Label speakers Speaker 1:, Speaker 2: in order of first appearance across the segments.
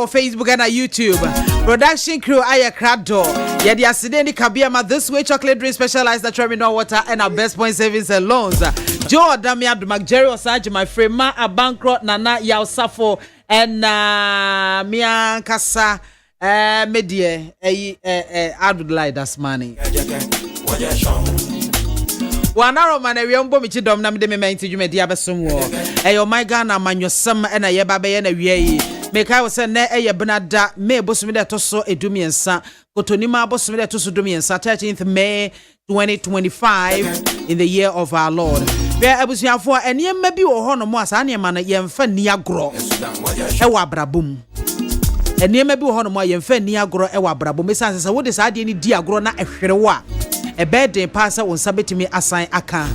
Speaker 1: our Facebook and our YouTube. Production crew Aya Crado. Yeah, the accident Kabiama this way chocolate drink specialized the terminal water and our best point savings and loans. Joe Damia Jerry Osage, my friend Ma a bankrupt Nana Yao Safo and Mia Kasa media I would like that's money. One hour man, we umbo michi dom na mide me inti jume dia besumwo. Eyo my Ghana manwosam na ye babe na wie. Meka wo se na eye benada me bosumi de to so edumiensa. Kotonima bosumi de to so edumiensa 13th May 2025 in the year of our Lord. Be abusuafo eniyema bi wo ho no mo asa aniyema na yemfa ni agro. Ewa abrabum. Eniyema bi wo ho no mo yemfa ni agro ewa abrabum. Me sanse wo de sa ade ni di agro na ehwerewo a. A birthday pass on sabetimi assign aka.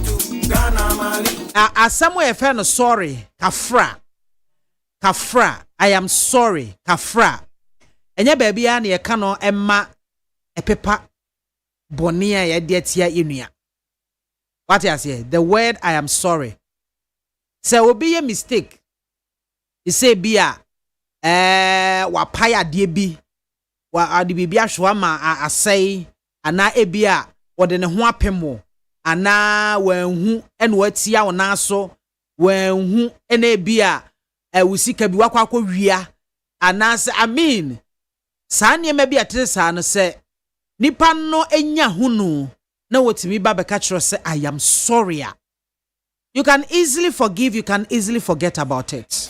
Speaker 1: Asamo e fe no sorry kafra. I am sorry kafra. Enya baby a na ye ka no emma epepa boni a ye de tia enua. What you say? The word I am sorry. Say obi a mistake. You say bia wa paya de bi wa ade bibia hwa ma asai ana ebia wode ne ho apemo ana wanhu ene watia wona so wanhu ene bia awusika bi wakwa wia ana se amen sanye ma bia tresa no se nipa no enya hunu na wotimi ba be catch say I am sorry. You can easily forgive, you can easily forget about it.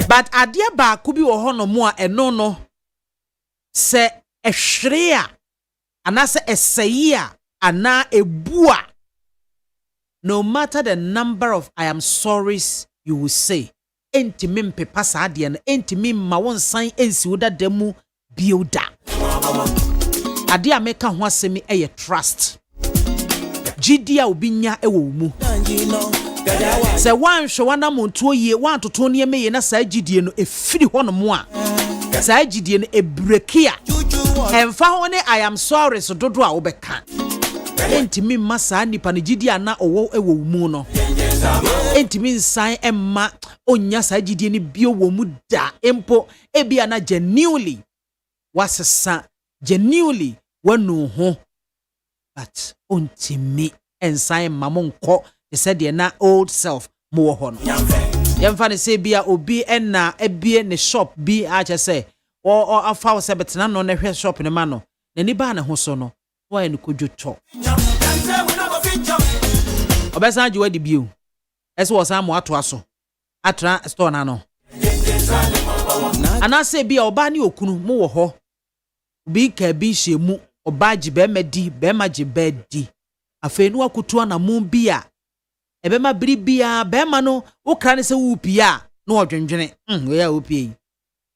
Speaker 1: But adia ba kubi wo hono mo a eno no se ehwere ana se eseyia ana ebua. No matter the number of I am sorries you will say, entimi mpepa sa ade no entimi ma won san ensi woda demu builda. Ade a meka ho asemi eye trust. Gidia obinya ewo mu. Se wan hwe wana montuo ye wan toto ne me ye na sa gidie no efiri ho no mo a sa gidie no ebrekia emfa ho ne I am sorry so dodo a wo beka entimi masa nipa ne gidie na owo ewo mu no entimi nsan emma onya sa gidie ne bio wo mu da empo ebia na genuinely wasesa genuinely wanu ho but ontimi ensan mamonko he said the na old self mo ho no yemfa ne say bia obi na ebie ne shop bi a che say o afa se betena no na hwe shop ne ma no na ni ba ne ho so no wa en kodwoto obesa ji wadi biu ese wo sam ato aso atra store na no ana say bia oba ne okunu mo wo ho bi ka bi hyemu oba ji be madi be ma ji be di afenu akutu na mu bia ebema bribia bema no ukra ne se wupia no odwendwene we ya wupie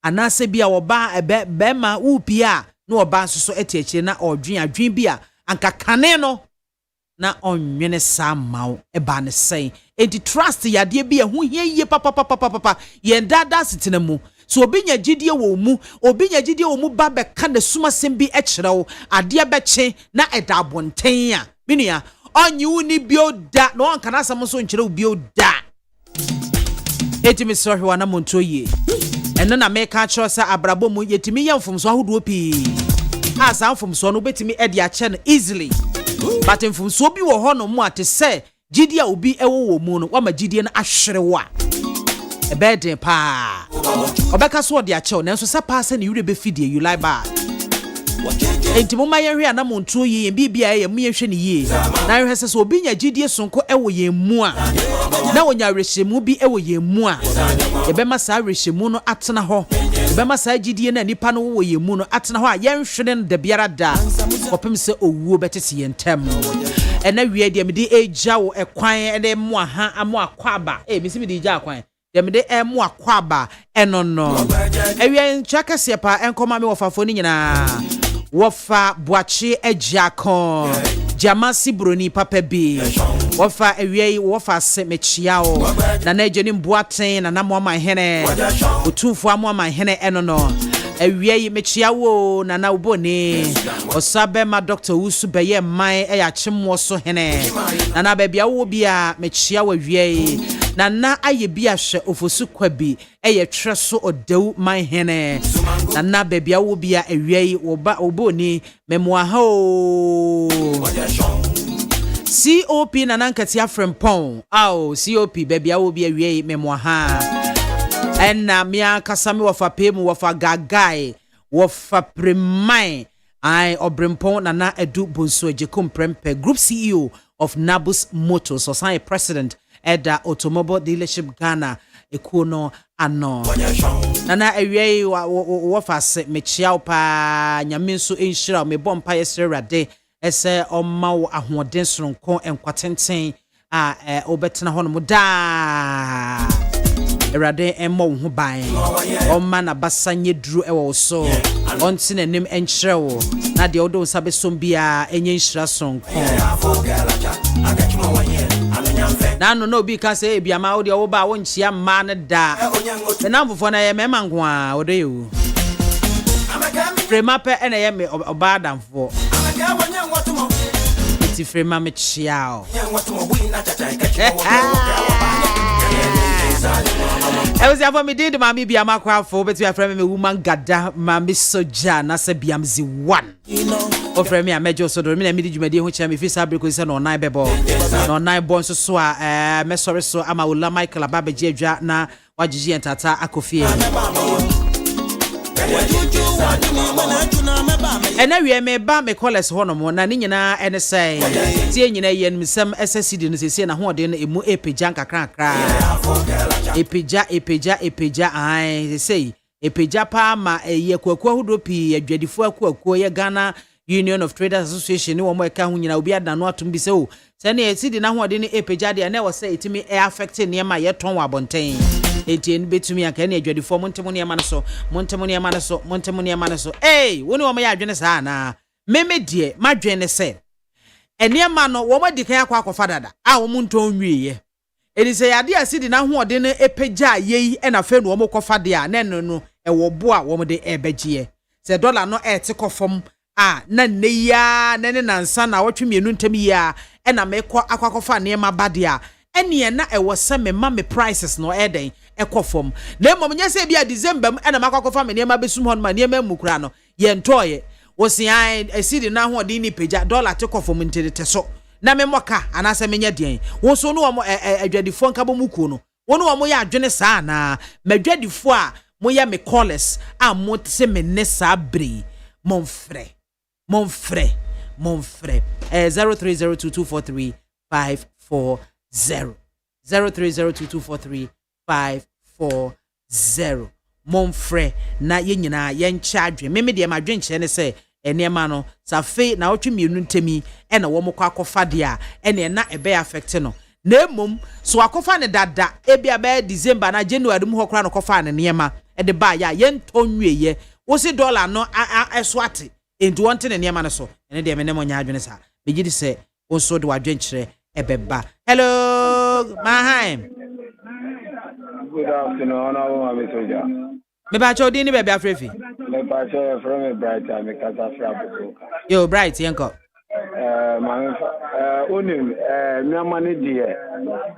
Speaker 1: anase bia woba bema wupia no oba soso etiechire na odwen adwen bia anka kane no na onwene samaw eba ne sei enti trust yade bia hu hie papa ye dada sitena mu so obinya gidie wo mu ba be ka na suma sembi ekirewo ade beche na eda bonten a minia onyi uni bioda no anka na asam so nkire bioda etimi so hwe na monto ye eno na meka kiro sa abrabo mu yetimi yemfom so ahodo pi asa mfom so no betimi ede a che no easily but mfom so bi wo ho no mu ate se gidie a obi ewo wo mu no wa ma gidie na ahwerewa ebeden pa obeka so de a che no nso sa pa se ne yure be fidie you like bad enti mo maye hwe anam ntuo ye bibia ye mo ye hwe ne ye na hwe se so obi nya gidie sonko ewo ye mu a na wonya rehemu bi ewo ye mu a ye be ma sa rehemu no atena ho ye be ma sa gidie na nipa no wo ye mu no atena ho a ye nhwene de biara da opem se owuo betese ye ntem ena wie de me de eja wo ekwan ene mo aha amo akwaba misi me de eja akwan dem de emo akwaba enono ewie nchakase pa enkoma me wofafo ni nyina wofa buachi ejakon jamasi broni papa bi wofa ewie wofa se mechiao na ejeni mbuaten na namo ma hene otufu amo ma hene enono ewie mechiawo na uboni osabe ma doctor usu beye man eya chimwo so hene na bebia wo bia mechiawo wie Nana aye bi ahwe ofosu kwabi eye twerɛ so odew man hene nana bebia wo bia awiei woba oboni memoa ha o COP nana nkatia frempon ao COP bebia wo bia awiei memoa ha enna mia kasame wofa pemu wofa gagai wofa premai ai obrempon nana edu bonso ejekum prempe group CEO of Nabus Motors Society president Eda Automobile Dealership Ghana Ekuno ano nana awiei wofa se mechiao pa nyame nso enhyira me bompa yeserade ese omma wo ahoden soronko enkwatenten a obetena hono mu da erade emmo wo ho ban omma na basanye duru ewo so onti nanim enhyira wo na de odo nsa besom bia enye nhyira soronko Nano no bi ka say biama wo de wo ba wo nchia ma ne da na mfofo na ye mema nko a wo de yo frema pe ene ye me oba damfo ti frema me chiao I was for me did MAAME BIAMAH AKWAFO but we are from me woman gada MAAME soja na se biamzi one o frame a mejo so do me na me djumadi ho chia me Fiscal break say no nine bebo no nine bon so a me sorry so ama Ola Michael ababeje adwa na wagigi entata akofie ena wie me ba me college hono mo na ni nyina ene sai tie nyina yen misem SSD no sese na ho de no emu epeja nkakra epeja ai sei epeja pa ma eye kwakwa hudo pi adwadifo akwa ye Ghana Union of Traders Association ni wo mo eka ho nyina obi adano atom bi se o se na SSD na ho de no epeja de na wo se etimi e affect ne ma ye ton wa bonten etien betumi aka na adwadifo montemo ne ma no so eh woni wo ma ya adwene sa na meme die madwene se ene ma no wo ma dikan akwa dada a wo monton nwiye eni se yade asidi na ho de no epeja yeyi e na fe no wo mo kofa de a na no e wo bo a wo mo de ebegie se dollar no e te kofom a na ne ya na ne nansa na wotwe mienu ntem ya e na me kɔ akwakofa ne ma bade a ene na e wo se me ma me prices no e den ekofom na mom nya se bia December mu na makwakofa me ne ma besum hon ma ne ma mukura no ye ntoye wo se ai asidi na ho de ni peja dollar te kofom ntete so na me moka anase menya den wo so no wo adwadifo nka bo muku no wo no wo ya adwene saa na madwadifo a mo ya me callers a mo se me ne saa bre mon frère 0302243540 0302243540 mon frère na ye nyina ye ncha adwe me de ma adwe nche ne se enema no safe na otwe mienu ntemi e na wo mokọ akofa de a ene na ebe affect no na emom so akofa ne dada ebia ba December na January mu hokora no kofa ne nema e de ba ya ye ntonwieye wo se dollar no eswate enti wonte ne nema no so ene de me ne mo nya adwene sa begidi se wo so de wadwe nchire ebeba hello Mahaim
Speaker 2: good afternoon MAAME soja
Speaker 1: me ba cho di ni bebe afrefi
Speaker 2: me pa cho from me bright me kasa frabuko
Speaker 1: yo bright yenko
Speaker 2: MAAME onim me amane die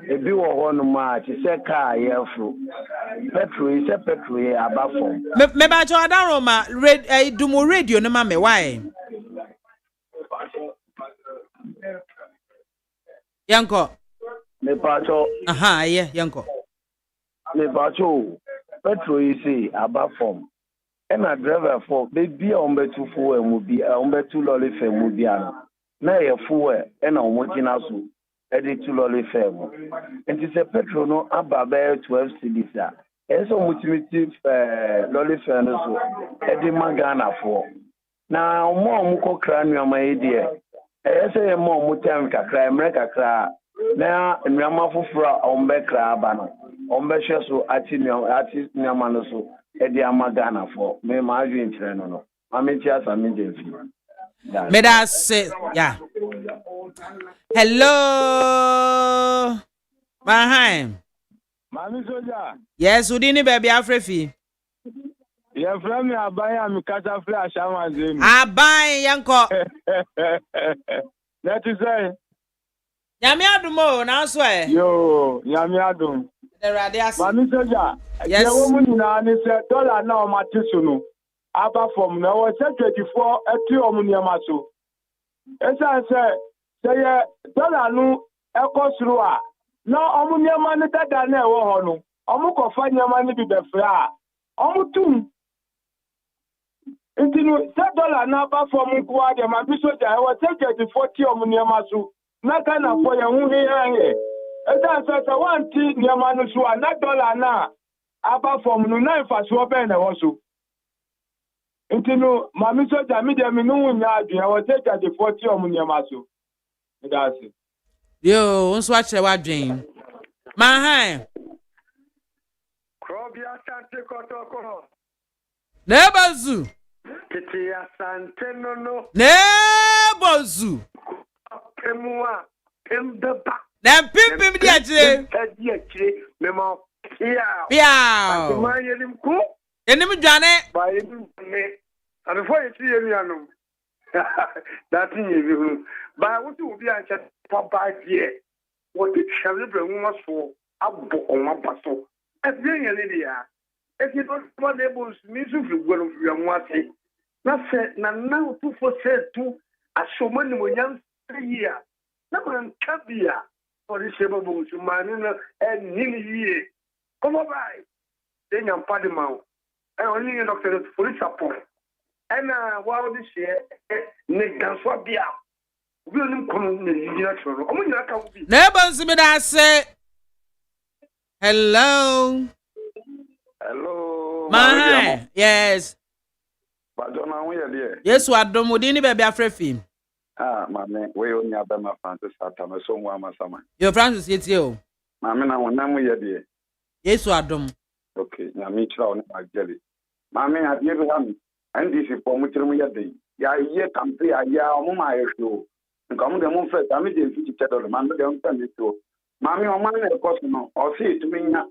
Speaker 2: ebi wo ho no ma ti se car yefro petrol ye abafo
Speaker 1: me ba cho adan ma dumo radio no ma me why yanko
Speaker 2: me pa cho
Speaker 1: aha ye yanko
Speaker 2: me pa cho petrol isi abafo e na driver for baby on betu fuel mu bi on betu lorry fe mu bi ano na ye fuel e na omo gina so e de tu lorry fe mu enti se petrol no aba be 12 cedis a eso multimeter lorry fe no so e de magana fo na omo ko kra nuama e de ese ye mo time kakra emre kakra na nuama foforo ombe kra aba no ombe hwe so ati nuama no so e de amagana fo me ma adwe ntire no no ameti asami jefi
Speaker 1: me da say yeah hello Mahaim
Speaker 2: MAAME soja
Speaker 1: yes udini baby afrefi
Speaker 2: ye from me aban am kata flash amazemi
Speaker 1: aban yanko
Speaker 2: that is say
Speaker 1: nyame adumo na so
Speaker 2: yo nyame adum
Speaker 3: Mami Soja,
Speaker 1: yes.
Speaker 3: the woman na say dollar na o mate so no. Aba from na o say 24 eti omunyama so. Esa say dollar no ekosuru a na omunyama ne dada na ewo ho no. Omu kofa nyama ne bi befra a. Omu tum. Intinu say dollar na aba from ko ade Mami Soja e o say 24 ti omunyama so. Na kana for ye hu he. Esa say one ti nyama no so na dollar na aba from no na faso be na wo so. Intinu Mami Soja mi de mi nu nya adwen wo take the 40 omunyama so. That's it.
Speaker 1: Yo, unso a chere wadwen. Mahan.
Speaker 4: Krobia Sante Kotoko.
Speaker 1: Nebozu.
Speaker 4: Kiti Asante no.
Speaker 1: Nebozu.
Speaker 4: Pemua. Pembeba.
Speaker 1: Dem pim di achire.
Speaker 4: Di achire. Memo. Pia.
Speaker 1: Pia.
Speaker 4: Atuma yenim ku.
Speaker 1: Enim dwane.
Speaker 4: Ba yenim me. And before you see yenu. That thing you. Ba what you be anche for ba die. What it shall be nwa so abo onwa baso. Ebien yele dia. If you don't want able to miss you go to your mwase. Na se na na tu for say tu asomani mo nyam year. Na man kabia for the shebo bo su manina and nini ye. Come by. Then yam padi ma. E oni no doctor for support. And wow this year ne danswa bia. We onim kono ne yina choro. Omo nyina ka wo bi.
Speaker 1: Nebozu me da say. Hello.
Speaker 2: Hello.
Speaker 1: Mahan. Yes.
Speaker 2: Badona wo ye de.
Speaker 1: Yes, wadom odi ni bebe afrefim.
Speaker 2: Mame, we onya be ma Francis atama so nwa amasama.
Speaker 1: Yo Francis yeti o.
Speaker 2: Mame na wonam ye de.
Speaker 1: Yes, wadom.
Speaker 2: Okay, na mi chira on ageli. Mame adie bi ham. NDC for mu tirim ye de. Ya ye campaign ya omo ma ye show. Nka mo de mo fe ta mi de $50. Mame de on tan to. Mame o ma na e cost no. O se tu mi nya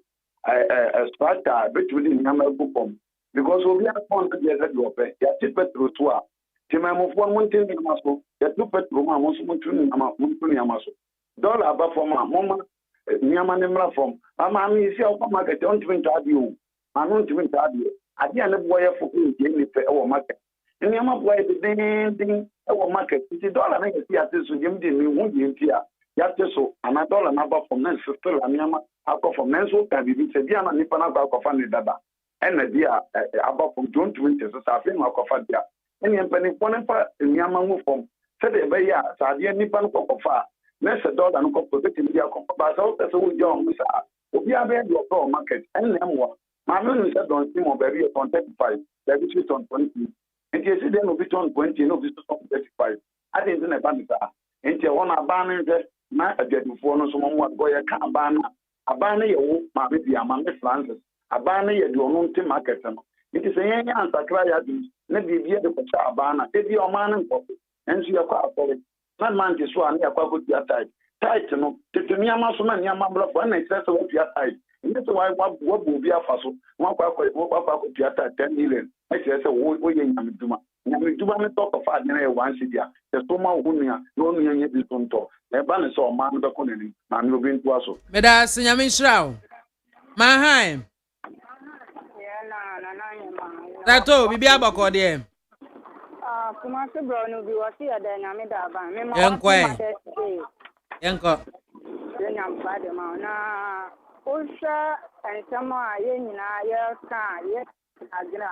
Speaker 2: starter between the nyama gupom because we are on the desert open ya ti petro to a ti ma mo fo mo tin nyama so ya tu petro ma mo so mo tun nyama so dollar ba for ma mo ma nyama ne mra from ama mi si o market on twin to adio ma no twin to adio ade ane boy for ko je ni pe e wo market nyama boy de ding e wo market ti dollar na ya ti so je mi de mi hu je ti a ya te so ana dollar na ba from na still nyama akọ from menso ka bibi se dia na nipa na akọ fa ne dada ena dia aba from 2020 so sa fe na akọ fa dia eni empani pone pa nyama mu from se de be ya sa dia nipa no akọ fa na se dollar no akọ protect dia akọ ba so se wo jo mu sa obi abe do pro market ena emwa ma no no se don si mo be ri on 35 there be on 20 enti esi de no be on 20 no be on 35 ade nti na ba mi sa enti wona ba ne de na adwadufo no so mo go ya ka ba na abana ye wo MAAME BIAMAH Francis abana ye de ono nte market no nti se yen ansakra ya bi na bibia de kwacha abana e bi o ma ne nkofo enso ye kwa afore na man ti so an ya kwa ko tia tight no tetumi ama so na ni ama bla fo na ise se wo tia tight nti so wa bo bi afa so wa kwa ko tia tight 10 million e se wo ye nyamduma ne talk of ad na e wan sidia se so ma wo nua no nua nye bi tonto e ba ne so ma no be ko ne na me obi ntu aso
Speaker 1: Me da sinyame nshraw. Mahan. Tato bibi abako de.
Speaker 5: Kuma se bro no bi wasi ya da nyame da ba. Me ma
Speaker 1: Yenko.
Speaker 5: Nyam ba de ma na usha ensama ye nyina ye ka ye agira.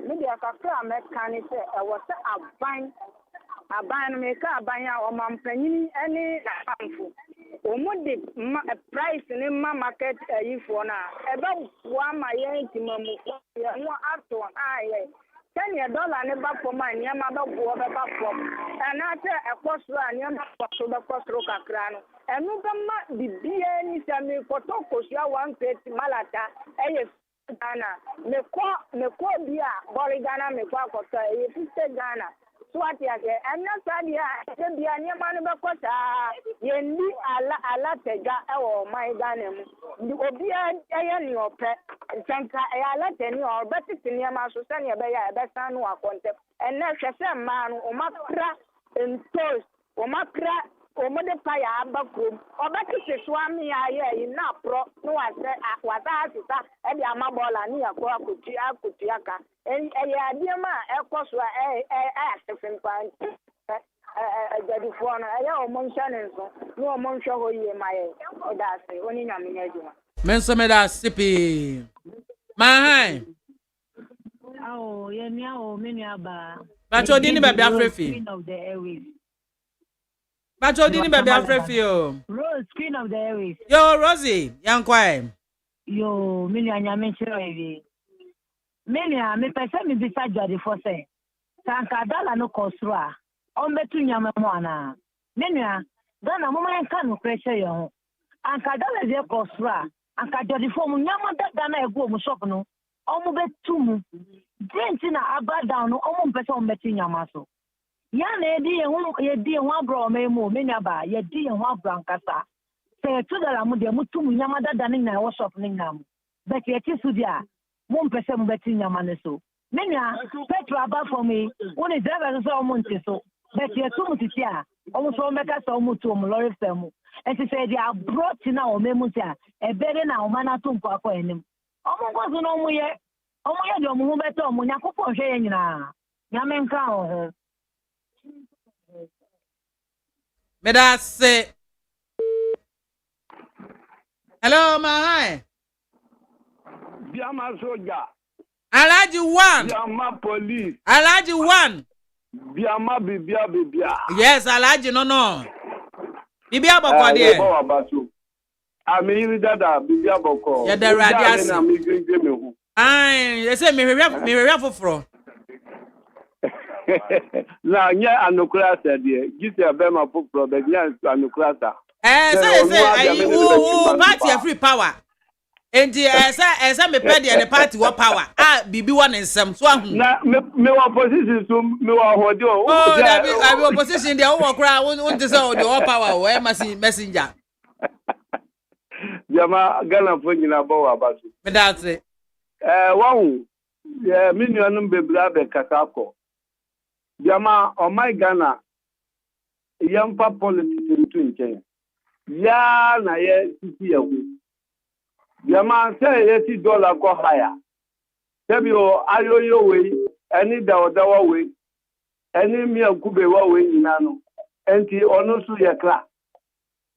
Speaker 5: Me dia ka fra me kan se e wo se aban no me ka aban ya o mampanyin ani amfu. Omudi price ni ma market yifo na ebe wa ma ye ntimamu ye no ato aye $10 ne ba for man ye ma ba bo be ba for na te ekoso a ne ma so be kosoro kakra no enu ba ma bibie ni se me koto kosia 130 malata eye Ghana me ko bia bori Ghana me kwa koto eye 50 Ghana Swati ake ena sadia bia nyama no bekota ye ni ala tega ewo mai Ghana mu obi eye ni ope nsanka e ala teni o betiti nyama so sane be ya be san no akonte ena hwese ma no o makra entos o makra omode fire abakrom obekise swami aye na pro no wasa asisa e di amabola ni yakọ akuti aka eye adiema ekoso asefem pan jadi fo no eye omonhwa ne nso no omonhwa ho yie maye odase oni nyame na adwuma
Speaker 1: menso me da sipi mahai
Speaker 6: oh ye mi o meni aba
Speaker 1: bacho di ni baby afrefi bacho di ni baby afrefi o
Speaker 6: Rose Queen of the Airways
Speaker 1: yo Rosie yankwai
Speaker 6: yo meni anyame chiro ewi meni a me pese mi bisa jadi fo se sanka dala no kosro a on betu nyame mo ana meni a dana mo man kan no pressure yo ho anka dala de kosro a anka jadi fo mu nyama dada na ego mu shop no omo betu mu denti na abada no omo mpese on betu nyama so ya na edi ho abro memo meni aba ye di ho abro ankasa se tu dala mu de mutu mu nyama dada ni na wo shop ni na mu but ye ti su dia mo mpese mu betu nyama ne so meni a petro aba for me woni driver so omo nti so but ye tu mu titi a omo so meka so omo tu omo lorry fam enti se dia abro ti na o memo ti a ebere na o mana to mpo akọ enim omo ngozu no omo ye de omo hu beto omo nyakopo hwe ye nyina nyame nka ho
Speaker 1: me da se hello mahai
Speaker 3: Biama soja.
Speaker 1: Alaji 1
Speaker 3: Biama police.
Speaker 1: Alaji 1
Speaker 3: Biama bibia.
Speaker 1: yes Alaji no bibia boko de
Speaker 3: Bo abaso. Ami yiri dada bibia boko.
Speaker 1: Ya da radi ase.
Speaker 3: Na mi gege me hu.
Speaker 1: ai ese me hwehwa foforo
Speaker 3: Na nya anokrasa de. Gisi abema foforo be nya anokrasa.
Speaker 1: say o party free power enti ese me pede the party what power bibi one nsem so ahu
Speaker 3: Na me opposition so me wa hode o.
Speaker 1: I be opposition there wo kra won say o the what power o messenger
Speaker 3: Jama Ghana fo nyina bo wa baso.
Speaker 1: me that say
Speaker 3: Wahu me nuanum bebra be kasako. Jama o my Ghana yampa politics into nchen. Ya na ye sisi yahu. Jama say ye ti dollar go higher. Sebi o ayoyo we any dawa we any mi akube wa we nyina no. Enti ono su ye kra.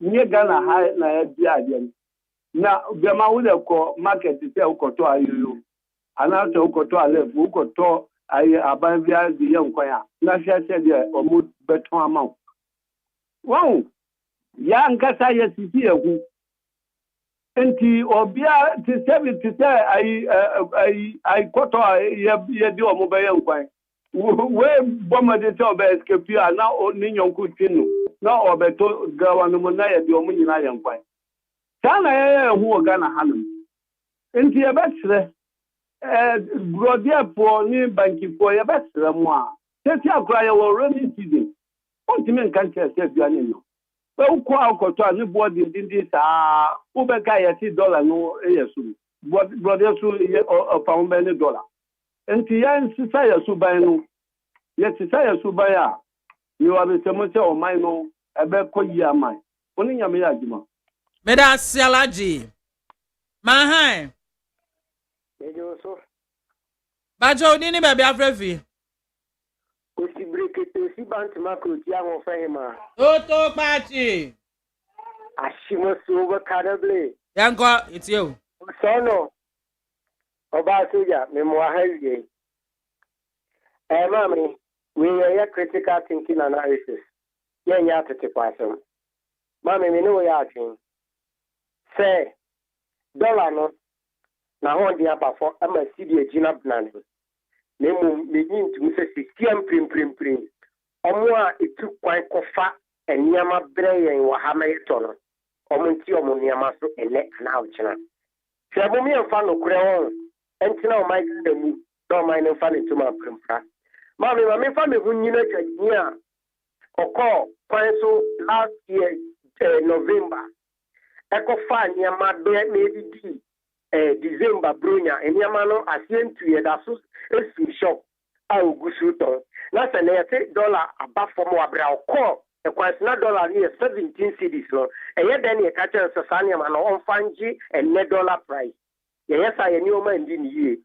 Speaker 3: Nye Ghana high na ye di ade. Na jama wo le ko market se ukoto ayoyo. Ana se ukoto alef ukoto ayi aban bia di ye nkoya. Na hye de omo beton amount. Wow. Ya nkasa ya sisi ehu enti obia ti say ai koto ye di omo be ye nkwan we bomade te obe escape na ni nyonku tinu na obeto gawa no na ye di omo nyina ye nkwan sana ye ehu oga na hanum enti ye betre brodia po ni banki po ye betre mo a teti akura ye wo rainy season ontime nkan che bia ni no ukwu akoto ani body ndindi sa ubeka yeti dollar no eyesu brother su pound ben dollar enti ya nsisa yesu ban no yeti sa yesu ban a you are the same o man no ebe koyi aman oni nyame ya adwuma
Speaker 1: me da se Alaji mahai
Speaker 2: Ejo so
Speaker 1: bacho ni baby afrefi
Speaker 2: osi brekete osi bank macro ti awon fehima
Speaker 1: to party
Speaker 2: ashimo so we kadable
Speaker 1: yanko it's you
Speaker 2: sono oba soja me mo ahaye mami we are critical thinking analysis nya tete kwasem mami me no ya tin say dollar no na ho dia bafo ama sidi agina bnan nemu meyin tum se system prim omo a etu kwan kofa eniama breyen wa ha meto no omo nti omo niama so ele na ochina se bo mi enfa no kure won entina o mai da mu do mai no fa ne tuma primfra ma me fa me hu nyina twani a okọ kwan so last year November ekofa niama be na edidi December bronya eniama no asientu ye da so esi shop a ogusu ton na se na yete dollar aba from wabra okọ
Speaker 7: e kwansina dollar ni 17 cedis no e ye den ye ka kire so sane ma no on fanji and dollar price ye yes I ni o ma ndi ni ye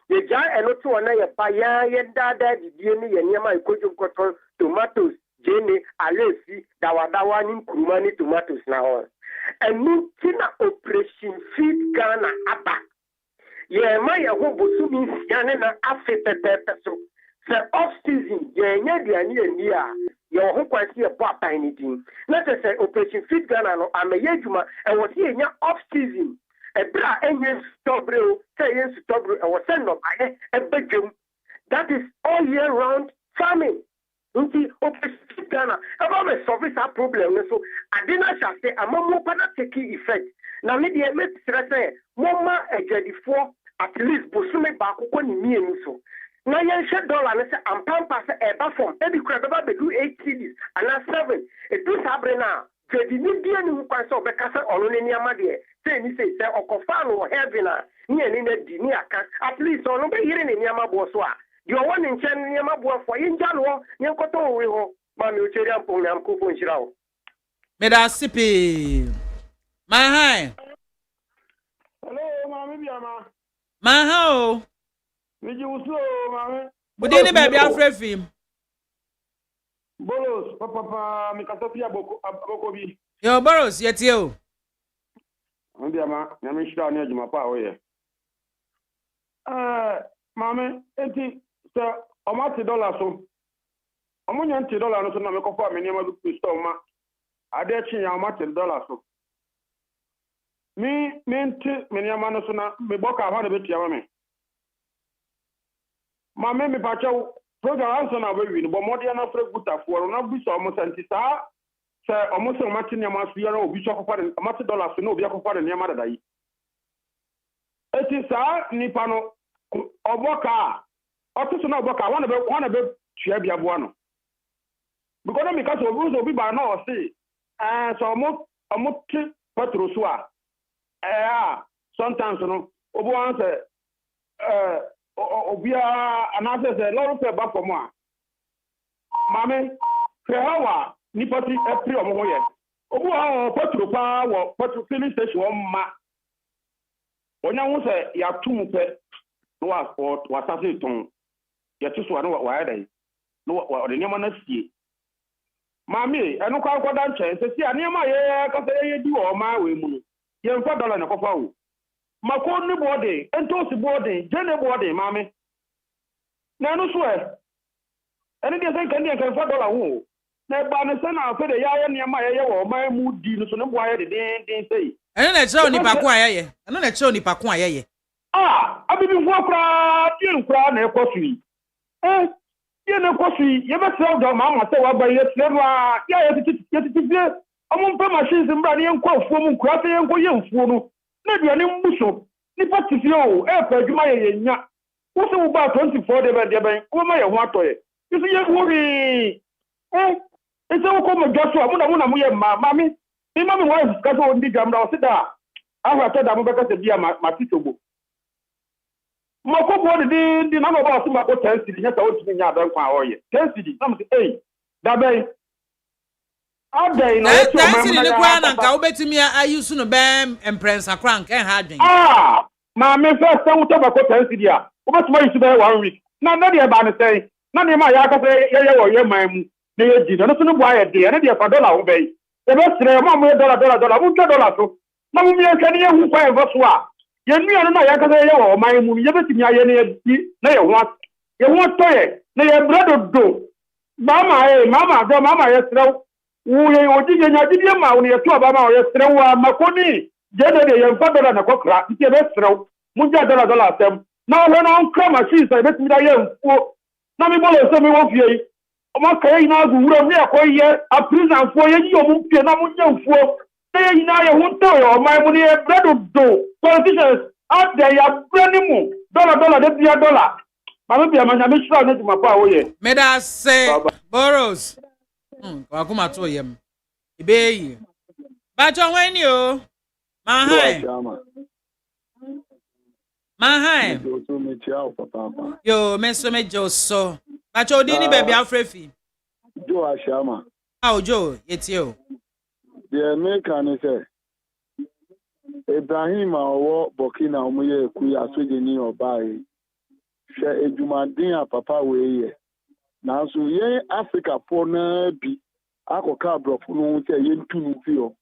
Speaker 7: ye ja eno to na ye pa ya ye dada didie ni ye niam ikoju koton tomatoes jene alesi dawadawa ni nkuruma ni tomatoes na ho enu tina operation feed Ghana aba ye ma ye ho bosumi siane na afetetepe so se off season ye nya duane ani a ye ho kwasi e bo aban ni din na se operation feed Ghana no amaye adwuma e wo se ye nya off season ebra enye stobre o say yen stobre e wo send up aye ebedwum that is all year round farming nti operation Ghana eba me solve that problem so adina sha say amamu pada take effect na me de me tire say moma ejadifo at least bosume ba akoko ni mienu so na yen she dollar na say ampampa say eba from ebi kura beba be do 8 cedis and 7 e do sabre na jadi ni dia ni kwan so be kasa onu ni niama de say ni say okofa no heaven na ni eni na di ni aka at least onu be yire ni niama bo so a yo won nchen ni niama bo fo yin ja no yen koto we ho ma mi o cheri ampon mi amko fo nchira o
Speaker 1: me da sipi my hi
Speaker 3: hello MAAME BIAMAH
Speaker 1: my how
Speaker 3: Miji uso MAAME
Speaker 1: budini baby afrefim
Speaker 3: bolos papa mikasofia boko bi
Speaker 1: yo boros yetie o
Speaker 3: MAAME BIAMAH nyame shira ni adwuma pa woye MAAME enti se omati dollar so omunya nti dollar no so na mekofo ameni ma du store ma ade chi ya omati dollar so mi nti meni ama no so na me boka ha na betia ma me MAAME me pacho program anso na we no bo modi na fra gutafo na bu so omo santi sa se omo so omati ni ama so ya na obi so akofare omati dollar so na obi akofare ni ama dada yi eti sa nipa no oboka otuso na oboka wana be tua bia bo no because me ka so obi ba na o se so omo ti patro so a sometimes no obo wan say obia anase say loro pe ba for mo a MAAME krehawa ni pati epri omo ho ye obo ha patro pa wo patro filling station o ma onya hu say ya tum pe no wa sase ton ya tuso wa no wa ya dai no wa de nyama na sie MAAME enu kwa kwada nche se si anema ye ka se ye di o ma we mu no ye mfa dollar na kofa wo mako ni body ento si body jene body MAAME na no so eni de se kan de kan fa dollar wo na ba ne se na fe de ya ye nyama ye wo ma mu di no so ne bo aye de den sei
Speaker 1: eno na chiro ni pa ko ayeye eno na chiro ni pa ko ayeye
Speaker 3: abibi fo kra tie kra na ekosui ye na ekosui ye be se do ma se wa ba ye tleru a ye titi omo mpa machines mbra ne enko afuo mu kra se enko ye mfuo no na duane mbuso ni patisi o pa adwuma ye nya wo se wo ba 24 de ben wo ma ye ho atoye isi ye wori ese wo ko mo joso amuna mo ye MAAME ni MAAME wo ka so ndi jamra o se da ahwa to da mo be ka se bia ma titogo mako bo de na no ba so ma ko 10 cedi nya ta o timi nya ben kwa oye 10 cedi na mo se da ben adai na eto
Speaker 1: ma ma ni kwa na nka obetimi ayusu no bem emprensa crank en ha dwen
Speaker 3: MAAME first time to ba ko 10 cedi a obetuma yusu be 1 week na de ba ne sei na ne ma ya ka se ye wo ye man mu na ye di no so no bo aye de na de fa dollar wo be e be sire ma mo dollar mu dollar so na mu mi e kan ye hu kwa e so a ye nua no na ya ka se ye wo man mu ye betimi aye na ye di na ye ho toye na ye bread do mama ye sire wo ye odi nya didie ma wo ye to aba ma wo ye sire wo makoni je de ye mfa dollar na kokra nke be sire mu ja dollar asem na wo na nkra machine sai betimi da ye mfuo na mi bolo se mi wo fie o ma kai na gu wuro mi akoye a prison fo ye yi o mu pie na mu nya mfuo na ye na ye hu to yo mai mu ni e bread do politicians out there ya brand mu dollar de bia dollar MAAME BIAMAH nyame shira na duma pa wo ye
Speaker 1: me da se boros kwa kuma to yem ibeyi ba cho wen ni o ma hi yo me so me jo so ba cho di ni baby afrefi
Speaker 2: Jo Ashama
Speaker 1: Oh, Joe, it's you.
Speaker 3: The American is Ibrahim or Burkina Omoye Kuya Sweden or Bay. Share Edumadin papa way. Now, so ye Africa for be Ako Cabro for say yen two feel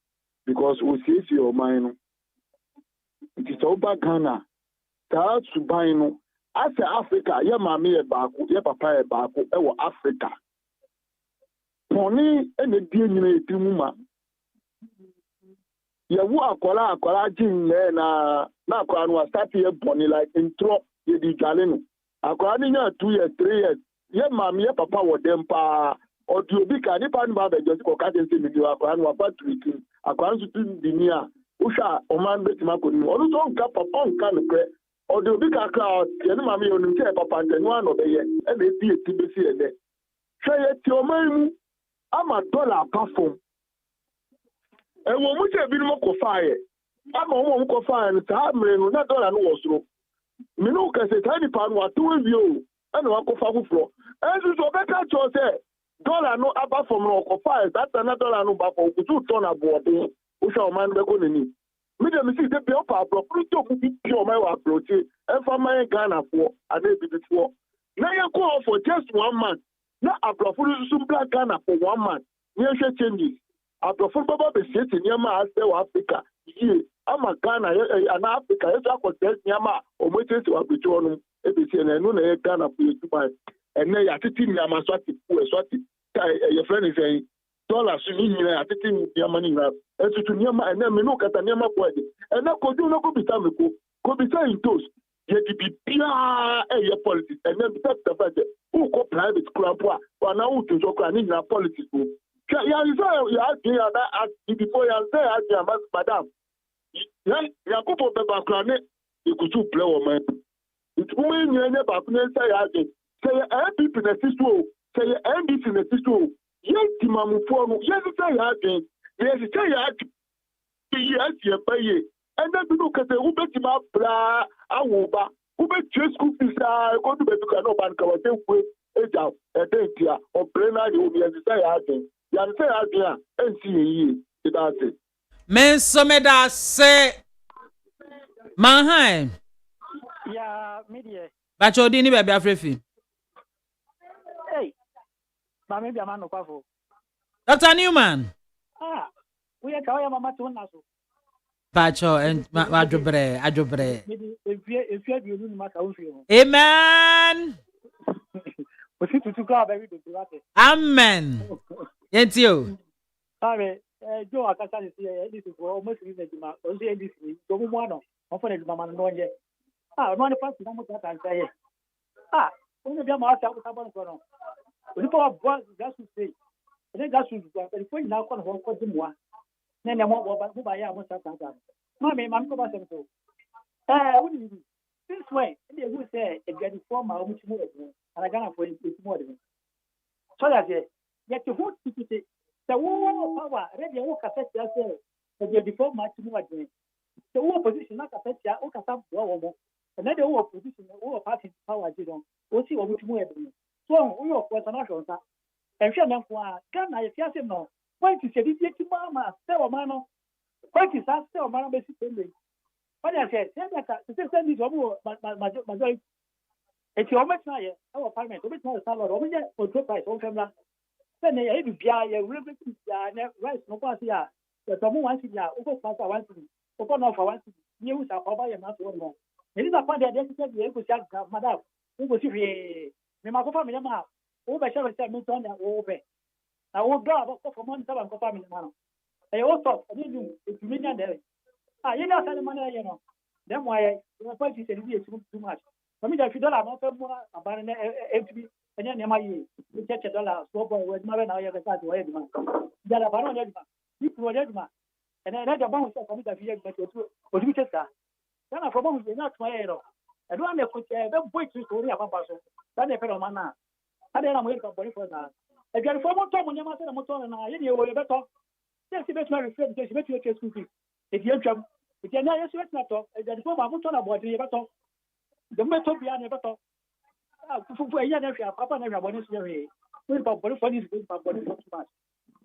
Speaker 3: because we see your mind. It is over Ghana. That's to buy no. As Africa, ye mammy a baku, ye papa a baku, ewa Africa. Pony and the DNA Timuma. Ye wo akwala jin na akwala no start here pony like intro ye di galeno. Akwala ni 2 years, 3 years. Ye mammy ye papa wo dem pa or do be can ni pan ba be just ko ka den se mi akwala no pa tweeting. Akwala su tin di ni a usha o man betima ko ni. Onu so nka papa nka no kre. Or the big account, and mammy on the papa and one of the year, and they see a TBC and there. Say it to your man, I'm a dollar platform. And when we say Binomco fire, I'm a woman co fire and I'm not dollar no was. Minuka says, tiny pound was 2 of you, and one co floor. And so better to say, dollar no above from no fire, that's another dollar no back for 2 ton aboard, who shall man the colony. Me dem see the pure power to be pure my approach and for my Ghana for and they be before. Now you call for just 1 month. Now a profile some black Ghana for 1 month. Near changes. A profile baba be set in Yama as Africa. Yeah, I'm a Ghana and Africa. It's a contest Yama or much to a biton. ABC and I know Ghana for you to buy. And now you're sitting Yama Swati, Swati. Your friend is saying. Dollars in I think your money now. And to Niama and then me look at the Niama body. And now could you not go be Tamiko? Could be saying those. Yet to be pure your politics and then that's the fact that who go private club or now to joke and in our politics. Yeah, you ask me that before you say, ask your madam. Yeah, go for the background. You could play on my. It's when you never say, MP in the system, say, MP in the system. Yes, Timamu Form, yes, I had yes, I had yes, pay. And then you look at the Ubetima Bra, Awuba, Ube school fees, go to the Cano Bank, or take with a date or Brenna, you will be as I had. Yan say idea, and see that's it.
Speaker 1: Men someda say Manheim.
Speaker 8: Yeah, media.
Speaker 1: But you didn't be afraid.
Speaker 8: Hey. MAAME BIAMAH AKWAFO.
Speaker 1: Dr. Newman.
Speaker 8: We are going to do naso.
Speaker 1: Pacho and Ajobre.
Speaker 8: If you do not know,
Speaker 1: Amen.
Speaker 8: we see to go very good.
Speaker 1: Amen. It's you.
Speaker 8: Sorry, Joe Akasa is here. This is almost in the Juma. Don't say this. Don't want to. Often it's Mamma no one yet. One of us is not what I say. Only be a master of Sabon. People are born just to say. And then that's what before you now come home for the more. Then I won't go by our Mammy, I'm going to say. What do you do? This way, they will say, if you form my own more, and I can't afford it more than so that's it. Yet the whole city, the war power, ready walk affect yourself, if you deform much more again. The war position not affect your own cap, and then the war position, all party power, you don't, we'll see what more. So we are for the national. And if you're Ghana, if you say no, why to say this to Mama, tell Mano, why to say tell Mama basically. What I said, send this majority. It's your much now, our parliament, a bit more salary, or two price, or camera. Then they have to be a rice, no pass here. The Tomu wants to over pass one city, open off one city, news are over and not one more. It is a point that they said, we could have Madame, who was here. Memakopa milema o be share say muton na o be na o do aboko for money saban kopa milema no e o so ni du etumi nya there ye na sale money ye no dem why you point to say this too much for me that $50 no fe mo abare na etumi enya ne ma ye $10 so boy we ma be na ye be start we di ma jara baro ne di ma ni pro ne di ma and then the bounce for me that ye be o di testa na for bounce na to ye no I don't know if the boy to story about Basso. That is a man. I don't know if I'm for that. If you're from Tom, you must have a motor and I you will better. Just bet my friend, just bet you a school fee. If you're jump, if you're not not talk, if you're from a motor about the better. The metal be a better. For a year, papa never won his year. We got body for this good, but body for too much.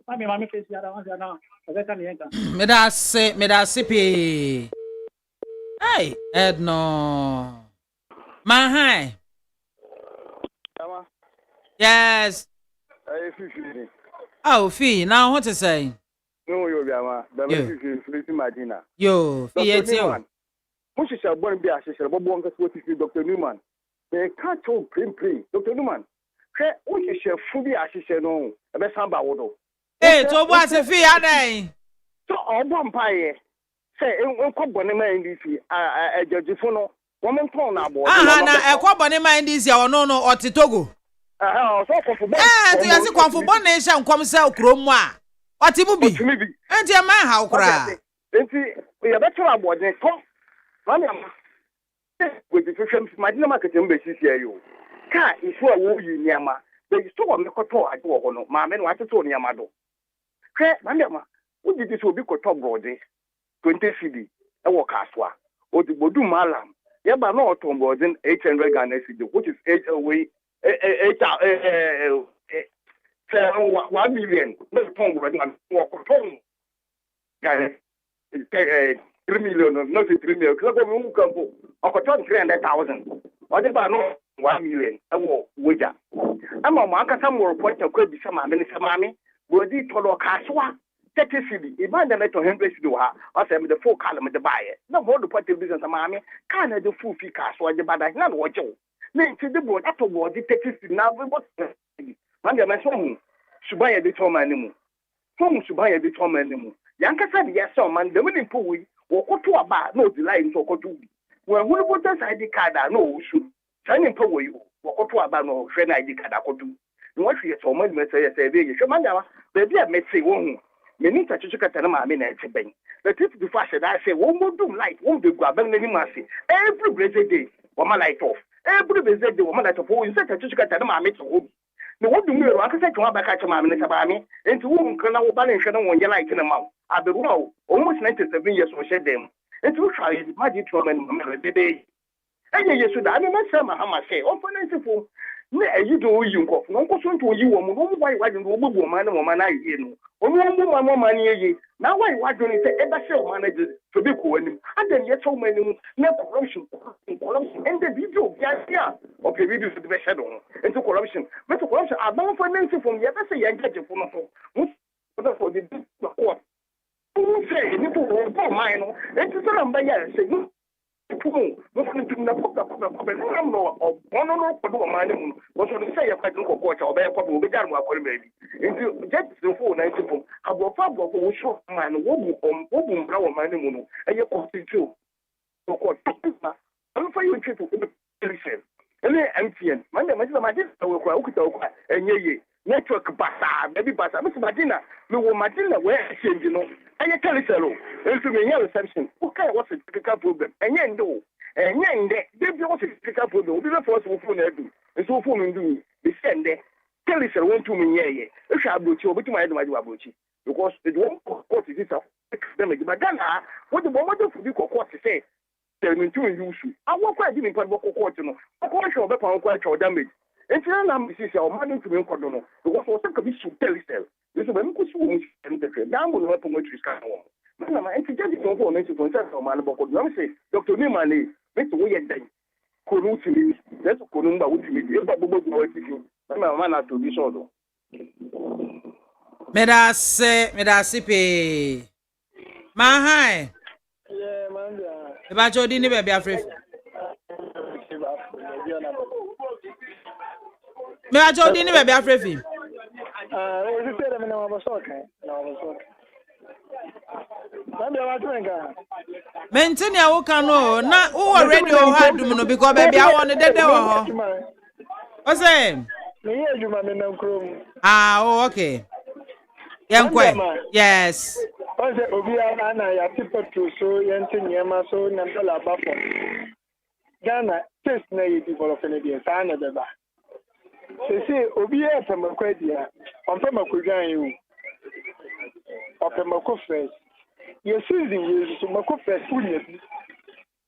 Speaker 8: Mami mami face ya da wan ya na. Ose kan yen kan.
Speaker 1: Me da se pe. Hey, Edno. My hi.
Speaker 9: Ama.
Speaker 1: Yes.
Speaker 9: Fifi.
Speaker 1: Oh, Fee, now what to say?
Speaker 9: No, you be ama. Da me Fifi Flipping Martina.
Speaker 1: Yo, Fee, it's you.
Speaker 9: Push your bone be a sister, Bob Wonka Swati, Dr. Newman. They can't talk prim. Dr. Newman. What is your fully assistant on a best samba wodo?
Speaker 1: Hey, to what's a fee, are they?
Speaker 9: So, all vampire. Say, uncle Bonema in this, a judge for woman phone about.
Speaker 1: Ah, a quabon in mind is your no or Titogo. You see, come for one nation, come sell Cromwa. What it will be? And your man, how cry?
Speaker 9: We are better about the come. With the Christian, my market embassy here, you. Car is for a woo you, Yama. They still on the coto, I go on, Mamma, what to tell Yamado. Mamma, what did this will be called top broadly? 20 CD, a walk aswa, or the Bodu Malam. Yaba no Tom Borden, 800 Ghana, which is 8 away, 1 million. No Tom Borden, walk home. 3 million, not 3 million, because we come for 300,000. What about no 1 million? I will wager. I'm a marker some more point of could be some mammy, will be Tolo Caswa, 30 city. If I never to him, do her, or send me the full column of the buyer. No more the point of business, mammy, can't I do full fee Caswa, but I not watch you. Mean to the board afterward, the 30 city now, what? Monday, my son, should buy a bit for my name. Home should buy a bit for my name. Yanka said, yes, so man, the winning pool. Walk to a bar, no delay in Sokotu. When we put us ID card, no shoot. Signing power you, walk to a bar, no friend ID card. I could do. What we saw, my message, say, Shamanda, baby, I met say, one. Many touch you got a man at bank. But if the fashion, I say, one more do light, won't be grabbing any mercy. Every blessed day, woman light off. Every blessed day, woman light off, who is such a touch you got a man at home. No, what do you want to say to my back at my man and to whom can I balance when you like in a mouth? I be wow, almost 97 years or shed them. And to try it, magic woman, baby. And yes, I mean, my say, oh, for you do you go, no question to you, why don't you woman or man I hear no? Only one more money. Now, why don't you say ever sell managers to be cool? And then yet so many, no corruption, and the video, yeah, okay, we do the best shadow into corruption. But corruption, I don't financing from the other say, I get you for the court. Who say, you put mine, and to tell them by say, no, what should say if I don't go watch or bear couple with that one, baby. Into get the phone, I suppose. I will follow for show man, wobble, brow, my name, and you're posting too. I'm for you to listen. And then MTN, my name is Madina, and ye. Network basa, baby basa, Miss Madina, no Madina, where you know. And you tell it hello. And to me, your reception. Okay, what's the typical problem? And you know, and they what's the typical problem? We don't force phone do. And so phone do. They send there. Tell it hello to me, yeah. If I brought you, but you might do about you. Because it won't court is academic. But then, what the moment of the court to say, tell me to use you. I won't quite give me for court, you know. A court of the pound quite or damage. And tell them this is our money to me, because for some of this to tell it. This is when we could see down with weapon which is kind of one. And to get it on for mention for himself, man, but I'm saying, Dr. Newman, make the way and then. Couldn't me. That's Columba with me. If I would know it, I'm a man to this order.
Speaker 1: Medasipe. My hi.
Speaker 9: Yeah, man.
Speaker 1: About your dinner, baby, afraid. Me a jo di ni be afrefi.
Speaker 9: You said I'm no was okay. No was okay. Maybe I want to
Speaker 1: Maintain your can no na wo radio ha dum no because baby I want de wo ho. O say?
Speaker 9: Me hear you ma me na krom.
Speaker 1: Ah, oh okay. Yankwe. Yes.
Speaker 9: O say obi ana ya tipetro so yente nyema so na dollar bafo. Ghana test na yi develop na dey sa na beba. Say obi e pemakwadi on pemakwadwan you on pemakofes ye season ye so makofes funya bi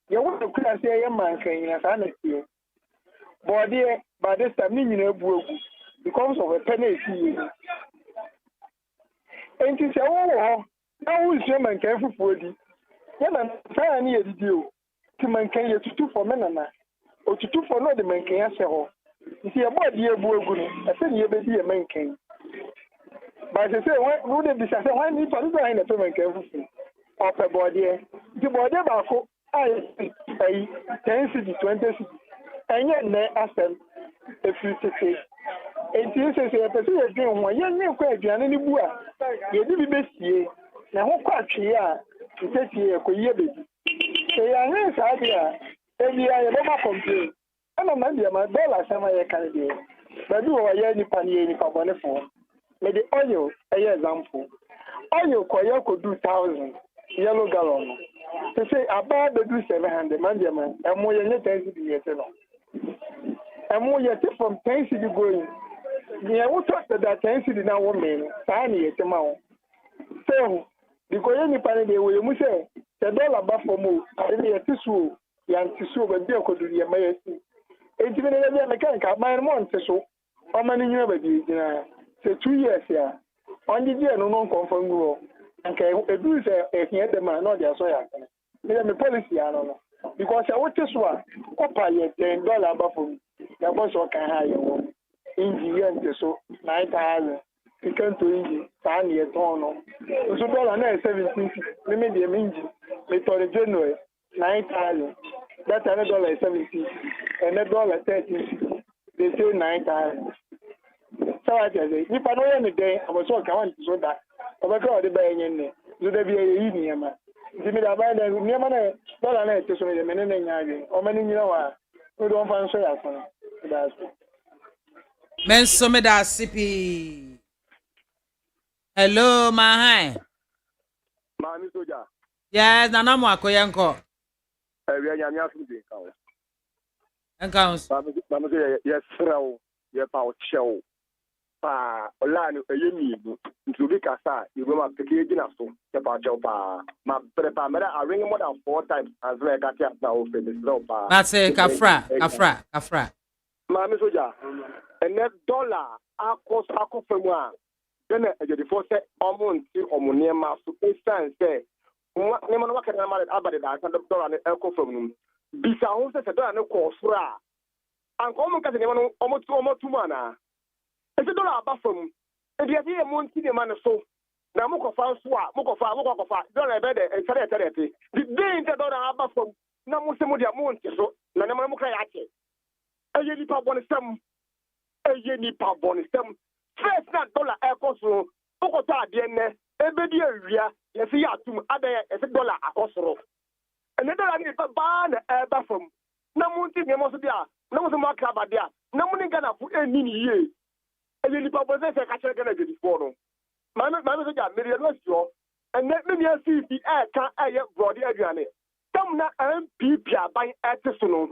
Speaker 9: ye want to class ye man kan na sa na tie but there by this time ni nyina bu egu because of a penalty
Speaker 3: enti se wo ho na wo nsuo mankan fufuo di ya na saa na ye didi o ti mankan ye tutu fo me nana o tutu fo no de mankan ya se ho nti ye bo di ebu egu no ase ni ye be di ye mankan ba se wo de bi se wan ni pa do ai na to mankan fufuo o pe body di body ba ko ai 10 cedi 20 cedi enye ne asem efi tete enti se pese ye din ho ye nyi kwa aduane ni bu a ye di bi besie na ho kwa twe a tetie ko ye be se ya nyi sa dia ebi ya ye ba complain ana man dia ma dollar sama ye kan dia ba bi wo ye ni pan ye ni pa bone fo me the oil example oil ko ye ko 2000 yellow gallon to say about the do 700 man dia man emo ye nye 10 cedi ye te no emo ye te from 10 cedi going yeah we talk that 10 cedi na woman sa na ye te ma wo so because ye ni pan de we mu say the dollar ba for mo ani ye te so ya nti so ba bi ko do ye ma ye si enti me na me kan ka man mo nti so o ma ni nyina ba bi gina say 2 years ya on di no no confirm go anka edu say e hia dem na no dia so ya me policy ya no because I want to so kopa ye $10 ba for ya bo so kan ha ye wo inji ye nti so 9,000 ikan to inji ta ni e ton no so dollar na 17 me de me inji me to the January 9,000 that $1 17 and $13 they say 9,000 so I say if I know any day I was so can so that o be ko de ba yen ne so da bi yi ni ma dimi da ba da ni ma na dollar na to so me ne ne nya age o ma ni nyina wa o do fan so ya so da so
Speaker 1: men so me da sipi hello ma hi
Speaker 9: Maami soja.
Speaker 1: yes nana mo akoyenko
Speaker 9: We are nyamia fu de ka o.
Speaker 1: encounts
Speaker 9: Maami soja ye srawo ye pa o chewo. Pa olanu eyemi bu. Ntubi kasa ibo ma peke gina so. Ye pa chewo pa. Ma prepare me I ring more than 4 times as well ka tia na o fe de srawo pa.
Speaker 1: that's it kafra
Speaker 9: Maami soja. Ene dollar akofemu a. Then the force almost omuniema so instance say nema no wakana mare abade da kan dollar ne eko from bisa ho se dollar ne ko sura an ko mun ka se nema no omotu mana e se dollar aba from e dia ye monti ne man so na mo ko fa so a mo ko fa dollar be de e sare the day the dollar aba from na mo se mo dia monti so na nema mo ka ya che e ye ni pa boni sem first na dollar ekoso okota ade ne ebedi awia ye se ya tum adaye e se dollar akosoro ene dollar ni ba na eba fam na munti ne mo so dia na mo so maka ba dia na mo ni Ghana fu eni ni ye e ni pa bo se ka chere Ghana gedi fo no ma so ja me re no so ene me ni afifi e ka aye brody aduane tam na MPP aban ete so no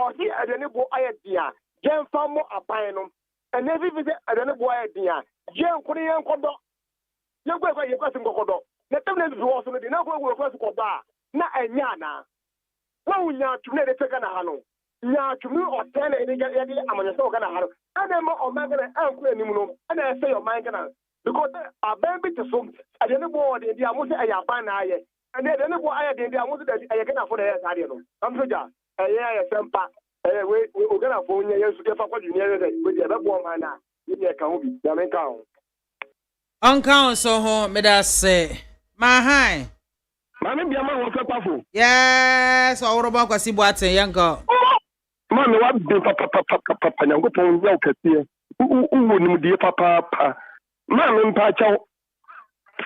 Speaker 9: o si ade ne bo aye dia gen famo aban no and every visit I don't know why dear. Jen Korean Kodo. You go for your question Kodo. Let them know you also did not go first Koda. Na Yana. Well, ya to let it take a hano. Ya to me or 10 and get ready. I'm on a so gonna have. And then more man and and I say your mind because a baby to some I don't know what the Amus I ban I and then the boy I did the Amus that I can afford a radio. I'm sure. Yeah, some part. We gonna phone you to get for you near with the other woman. You can't be damn count.
Speaker 1: on so ho me da say ma hi
Speaker 9: Maame biama wo papa.
Speaker 1: yes awroba kwasi boaten yanko
Speaker 9: Maame wa be papa nyango pon ya okati uwo nim die papa. Maame mpa chaw.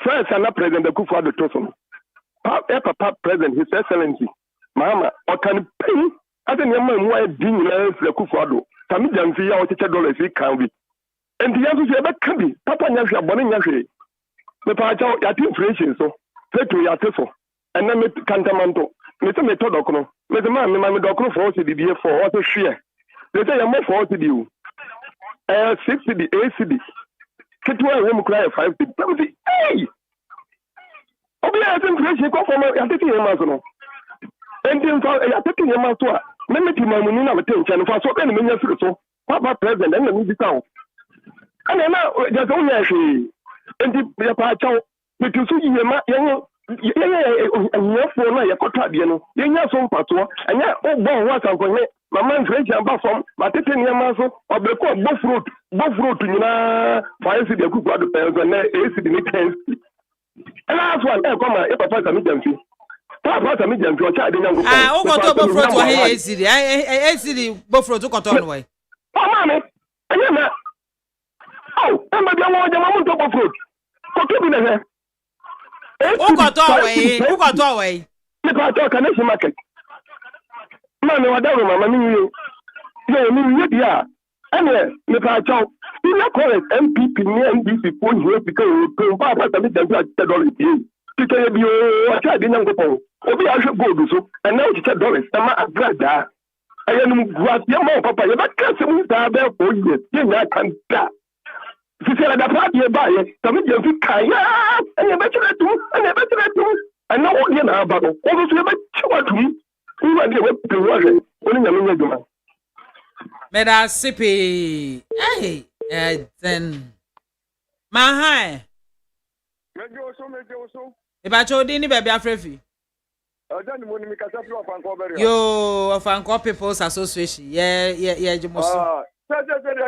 Speaker 9: First and president Akufo-Addo Tosom. Papa president his excellency. Mama o can pay ade ne ma mu adin na Akufo-Addo. Tami janfi ya o cheche dollars e kan bi. Enti yanso se be kan bi papa nya hwe abone nya hwe. Me pa chaw ya ti inflation so. Fetu ya tefo. Ena me kantamanto. Me se me to dokono. Me se ma me dokono for se bibie for o se hwe. Me se ya mo for se di o. 60 80. Ketwa we mu kry 50. Me hey. Obi ya tin inflation ko for ya tete yema so no. Enti nfa ya tete yema so a me meti mamuni na bete nche no fa so be ne menya firi so. Papa president na mi bi tawo. Ana na ja so nya hwe. Enti ya pa chawo
Speaker 10: Because you ma you for na yakota de no yenya so mpato anya ogbo wa sankonye mama nkrejia ba fom matete niam so obeko bofruit nyina faisi de kuku ado penso na esi de ten and last one come e papa sami jamfi papa sami jamfi o cha de nyango
Speaker 1: o ko to bofruit wa he esi bofruit ko to no we
Speaker 10: mama me anya na emba bia mo jama mo to bofruit ko to bi na he
Speaker 1: Who got away?
Speaker 10: The part of Canadian market. Man, what that mama mean you yeah. Anyway, the part of you not call it MPP near NDC phone here because you papa to me $10 to tell you what I didn't go. Obi I should go do so and now $10 am brother. I am glad your mom papa you not can some there for you. You not can that. Si c'est la part de bail, ça veut dire que kaya, elle est bête tout, and now on a babo. On veut se mettre sur tout. On va dire que on est jamais demain.
Speaker 1: Mais da sipi, then mahai. E ba chodi ni bebe afrefi. Yo, Fanko People's Association. Yeah, Jumosu.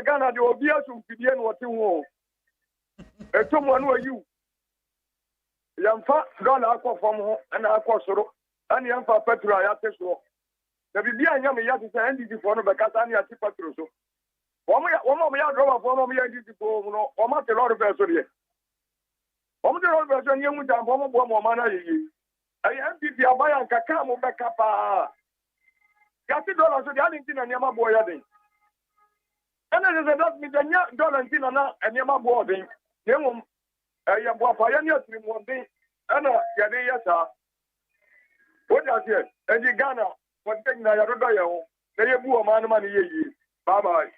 Speaker 4: Ghana the obia to pidie no te ho etomo no ayu yamfa Ghana akofom ho na akosoro ani yamfa petrol ya tesoro da bibia anya me ya se NDC for no bekasa ani ati petrol so wo mo ya driver for no me ya NDC for no o ma te lord be so de o mo te lord be so ni emu jam mo bo mo ma na yiyi ai NDC abaya nkaka mo beka pa ya ti dollar so de ani ntina ni ma bo ya den. And as a dog, Mr. Dollar and Yama boarding, young Yabuafayania one day, and Yadea. What does it? And you Ghana, what thing I don't know, they have more money. Bye bye.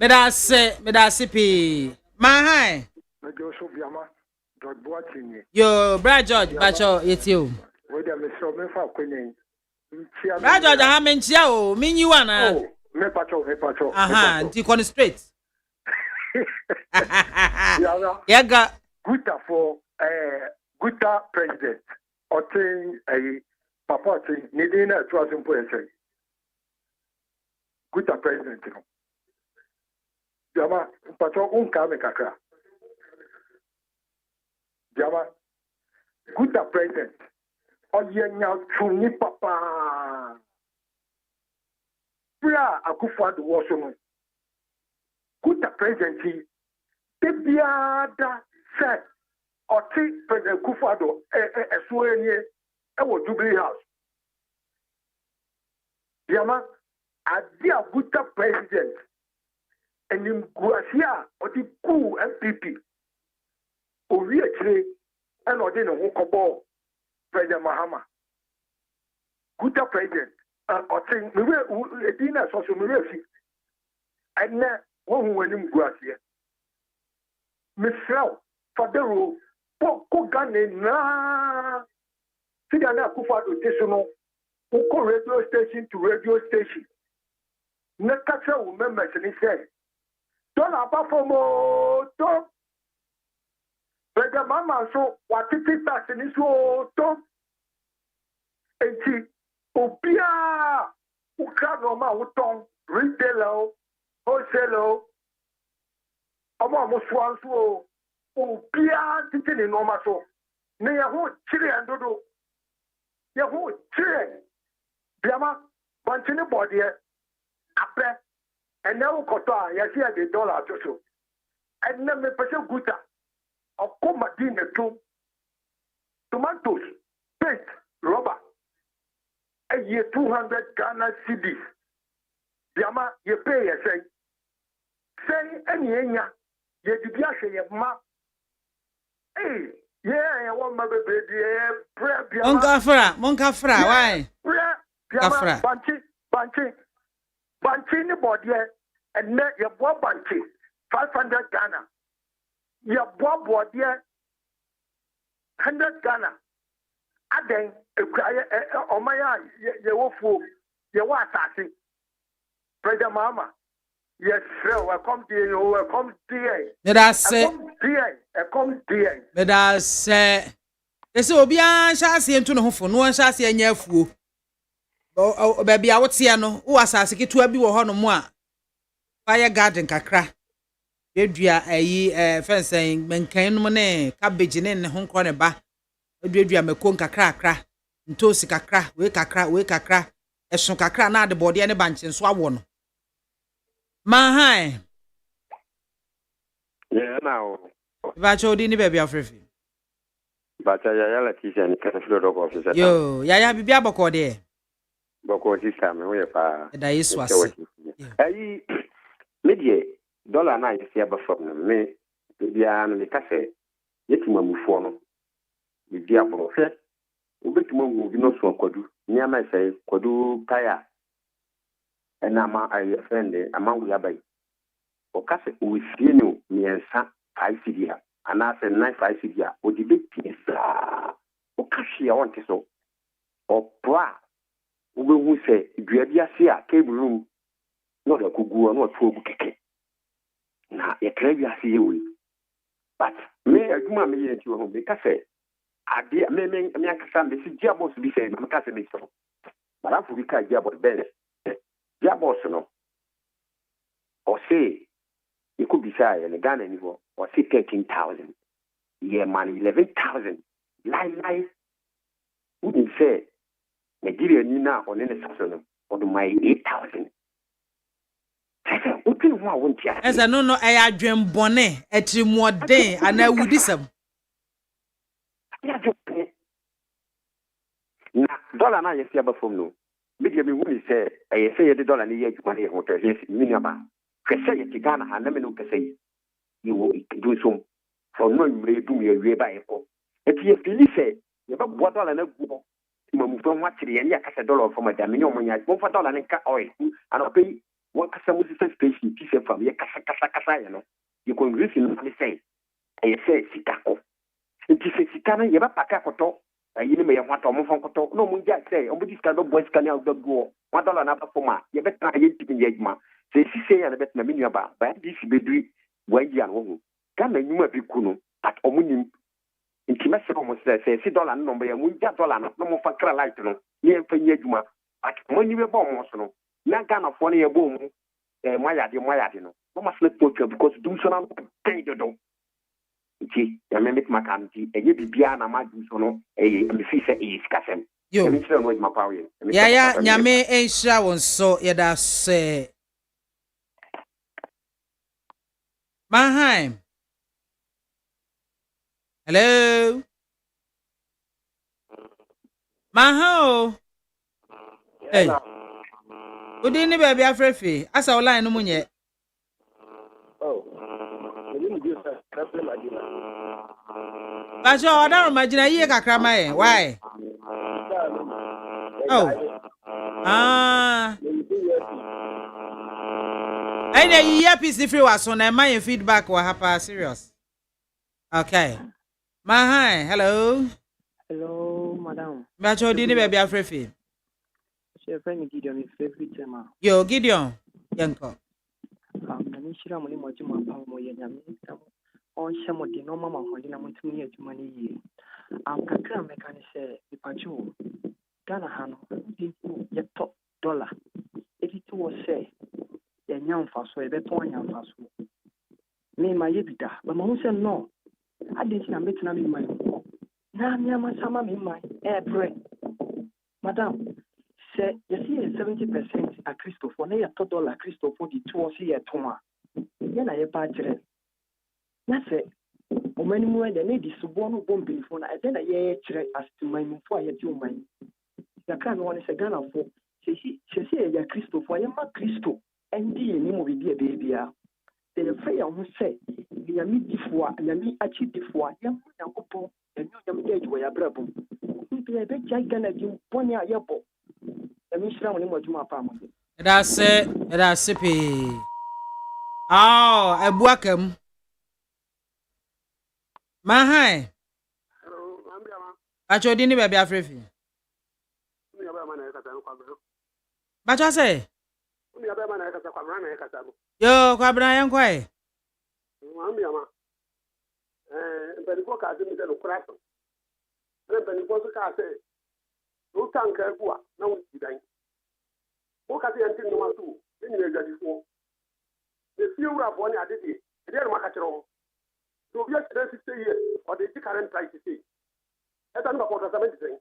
Speaker 1: Medasipi, Mahai. Yo, Brad George, Bacho, it's you.
Speaker 11: Whether Mr. Mefa Queen.
Speaker 1: Raja ha menchia o minyu ana
Speaker 11: me pacho
Speaker 1: aha nti kon straight
Speaker 11: yaga guta for guta president otin papa otin ni dey na to asimpo ense guta president no jama pacho unka me kakra jama guta president Oyenya chuni papa. Bra akufo do wo so no. Kuta president tebiada se oti president akufo do eso enie e wo Jubilee House. Yama adia kuta president enim guasia oti ku MPP. Owi akire e no de no ho kobo President Mahama, good president, or saying, a dinner social media, and now one who went in Gracia. Miss Frau, for the rule, Poko Gane na Sidana Kufa to Tisano, who call radio station to radio station. Nakasa will members and he said, don't have for more, don't. President Mama so what it is that in this world, and see, Obia, who can no man who tongue, retailer, wholesaler, almost one so, Obia, sitting in Noma so, near who chili and dodo, Yahoo, chili, Biama, Bantini body, Ape, and now Kota, Yasia the dollar to so, and then me person guta. Of Comadine tomatoes, paint, rubber. A year 200 Ghana cedis. Yama, you pay a say any enya, ye dibiashe ma. Hey, yeah, I want my baby,
Speaker 1: Monkafra, why?
Speaker 11: Yama, Banchi, in the body, and net your boy Banchi, 500 Ghana. Your bob dear 100 Ghana. Aden, oh my eye, your woeful, your what assassin. President Mama. Yes, sir. Welcome dear. Welcome dear.
Speaker 1: That's
Speaker 11: Welcome dear. Welcome dear.
Speaker 1: that's ese obi an hyase ntu ne hofo no hyase anya afuo baby a wote no wo asase ketua bi wo ho no mo a fire garden kakra edua ayi fensen menkan no ne cabbage ne ho nkro ne ba edua mekon kakra akra ntosi kakra we kakra eson kakra na de bode ne banche so awo no man
Speaker 12: Yeah, now.
Speaker 1: ba chodi ni baby afrefi
Speaker 12: But I yell at you and can float of officer.
Speaker 1: yo ya bibia boko de
Speaker 12: Boko system, we are.
Speaker 1: da yesu ase
Speaker 12: Ayi, media, dollar night, see about from me. The an cafe, yet my mufono. The diabo, Ubitumo, you know, so Kodu, near my say, Kodu Kaya. And I offend among the abbey. O cafe, we see you, me and Sa, I see here. And I said, knife I see here, or the big piece. O cashi, I want to so. Or bra. We say, Gradia Sia, cable room. Not a cuckoo, not two keke. Now, a cravia see you. But me, a woman, me, and you home, because I dear, me, some, this is Jabos to be saying, I'm a me so. But I'm for the car Jabos Bennett. Jabos, no. Or say, you could be shy and a gun anymore, or say 13,000. Yeah, man, 11,000. Lie. Wouldn't say, Nigeria Nina on any season, or my 8,000.
Speaker 1: Esa no e adwen bone etrimoden ana wudisam
Speaker 12: na dollar na yesi abafom no media me huni se e say the dollar ni ye adwuma na ye hotel yes minima kwese ye tigana ha na me no kese yi wo do so from no mre dum ye wie ba e ko eti ye fili se ye ba bo dollar na gubo mamu fo wa tire ye ya kase dollar for madam ni omo nya mo fa dollar ni ka oil ana pay what kasa mo se station ti se fam ye kasa ye no ye ko ngisi no ni say e say sikako enti se sikana ye ba paka koto yini me ywa to mo fon koto no mo ja say obo diska do boys kan out do go $1 na performa ye betra ye tipin ye juma se si se ya na betra me nua ba di si bedri wa yi an wo kan na nyuma bi ku no at omunim enti me se mo se $6 no mo ye mo ja dollar no mo fa kra light no ye fa ye juma at mo nyi be bo mo so no na Ghana fo no ye bo mu moyade no mo ma slip to because dum so na kai do iti ya me mit makamti enye bibia na madu so no me fi se iskasem
Speaker 1: yo
Speaker 12: me tire no ma pawe
Speaker 1: ya nyame enhira won so ye da se Maheim hello Mahao hey udi ni baby afrefi asa online no munye Bajo order imagine ye kakra mai why oh Anya ye piece free was on my feedback wa hapa serious okay Mahai
Speaker 13: hello madam
Speaker 1: Bajo di ni baby afrefi
Speaker 13: she friend Gideon is favorite tema
Speaker 1: yo Gideon yanko
Speaker 13: na shira mo ni mo juma pa mo ye nyame on shemo di no mama ho di na mo ntumi adwuma ni yi kakra meka ni se ipachu Ghana ha no di ye top dollar eti to wo se ye nyamfa so e beto nyamfa so me ma ye bida ba ma hu se no ade ti na metina me mai na nyama sama me mai bre madam se ye see 70% a Christopher na ye top dollar Christopher di to wo se ye to a ye na ye ba kire na se o mani mu e de ne di subo no bombi fo na e de na ye kire astimai mu fo a ye ti o mani ya kan woni se Ghana fo se ya Christopher ye ma Christo endi ni mo bi bia se ye fe ya hu se ya mi difo a ya mi achi difo a ye mo Yankopon enyo ya mi de juwa ya brabo nti e be jai Ghana di boni a ye bo ya mi shira mo ni mo juma pa mo
Speaker 1: that's pe ebuakam Mahai
Speaker 11: Hello, MAAME BIAMAH.
Speaker 1: Bajo di ni baby afrefi Bajo say
Speaker 4: Uni abe mana kasa kwa mrana kasa no.
Speaker 1: Yo, kwa bra yan kwai.
Speaker 4: MAAME BIAMAH. Mpani ko ka zimi de no kraso. Mpani ko so ka se. No tanka kwa na wo didan. Ko ka se yantin no masu. Ni ne gadi fo. The few rap one adidi. E dey ma ka kiro. So bi a kire 60 years or the current price say. E ta no ko ta 70.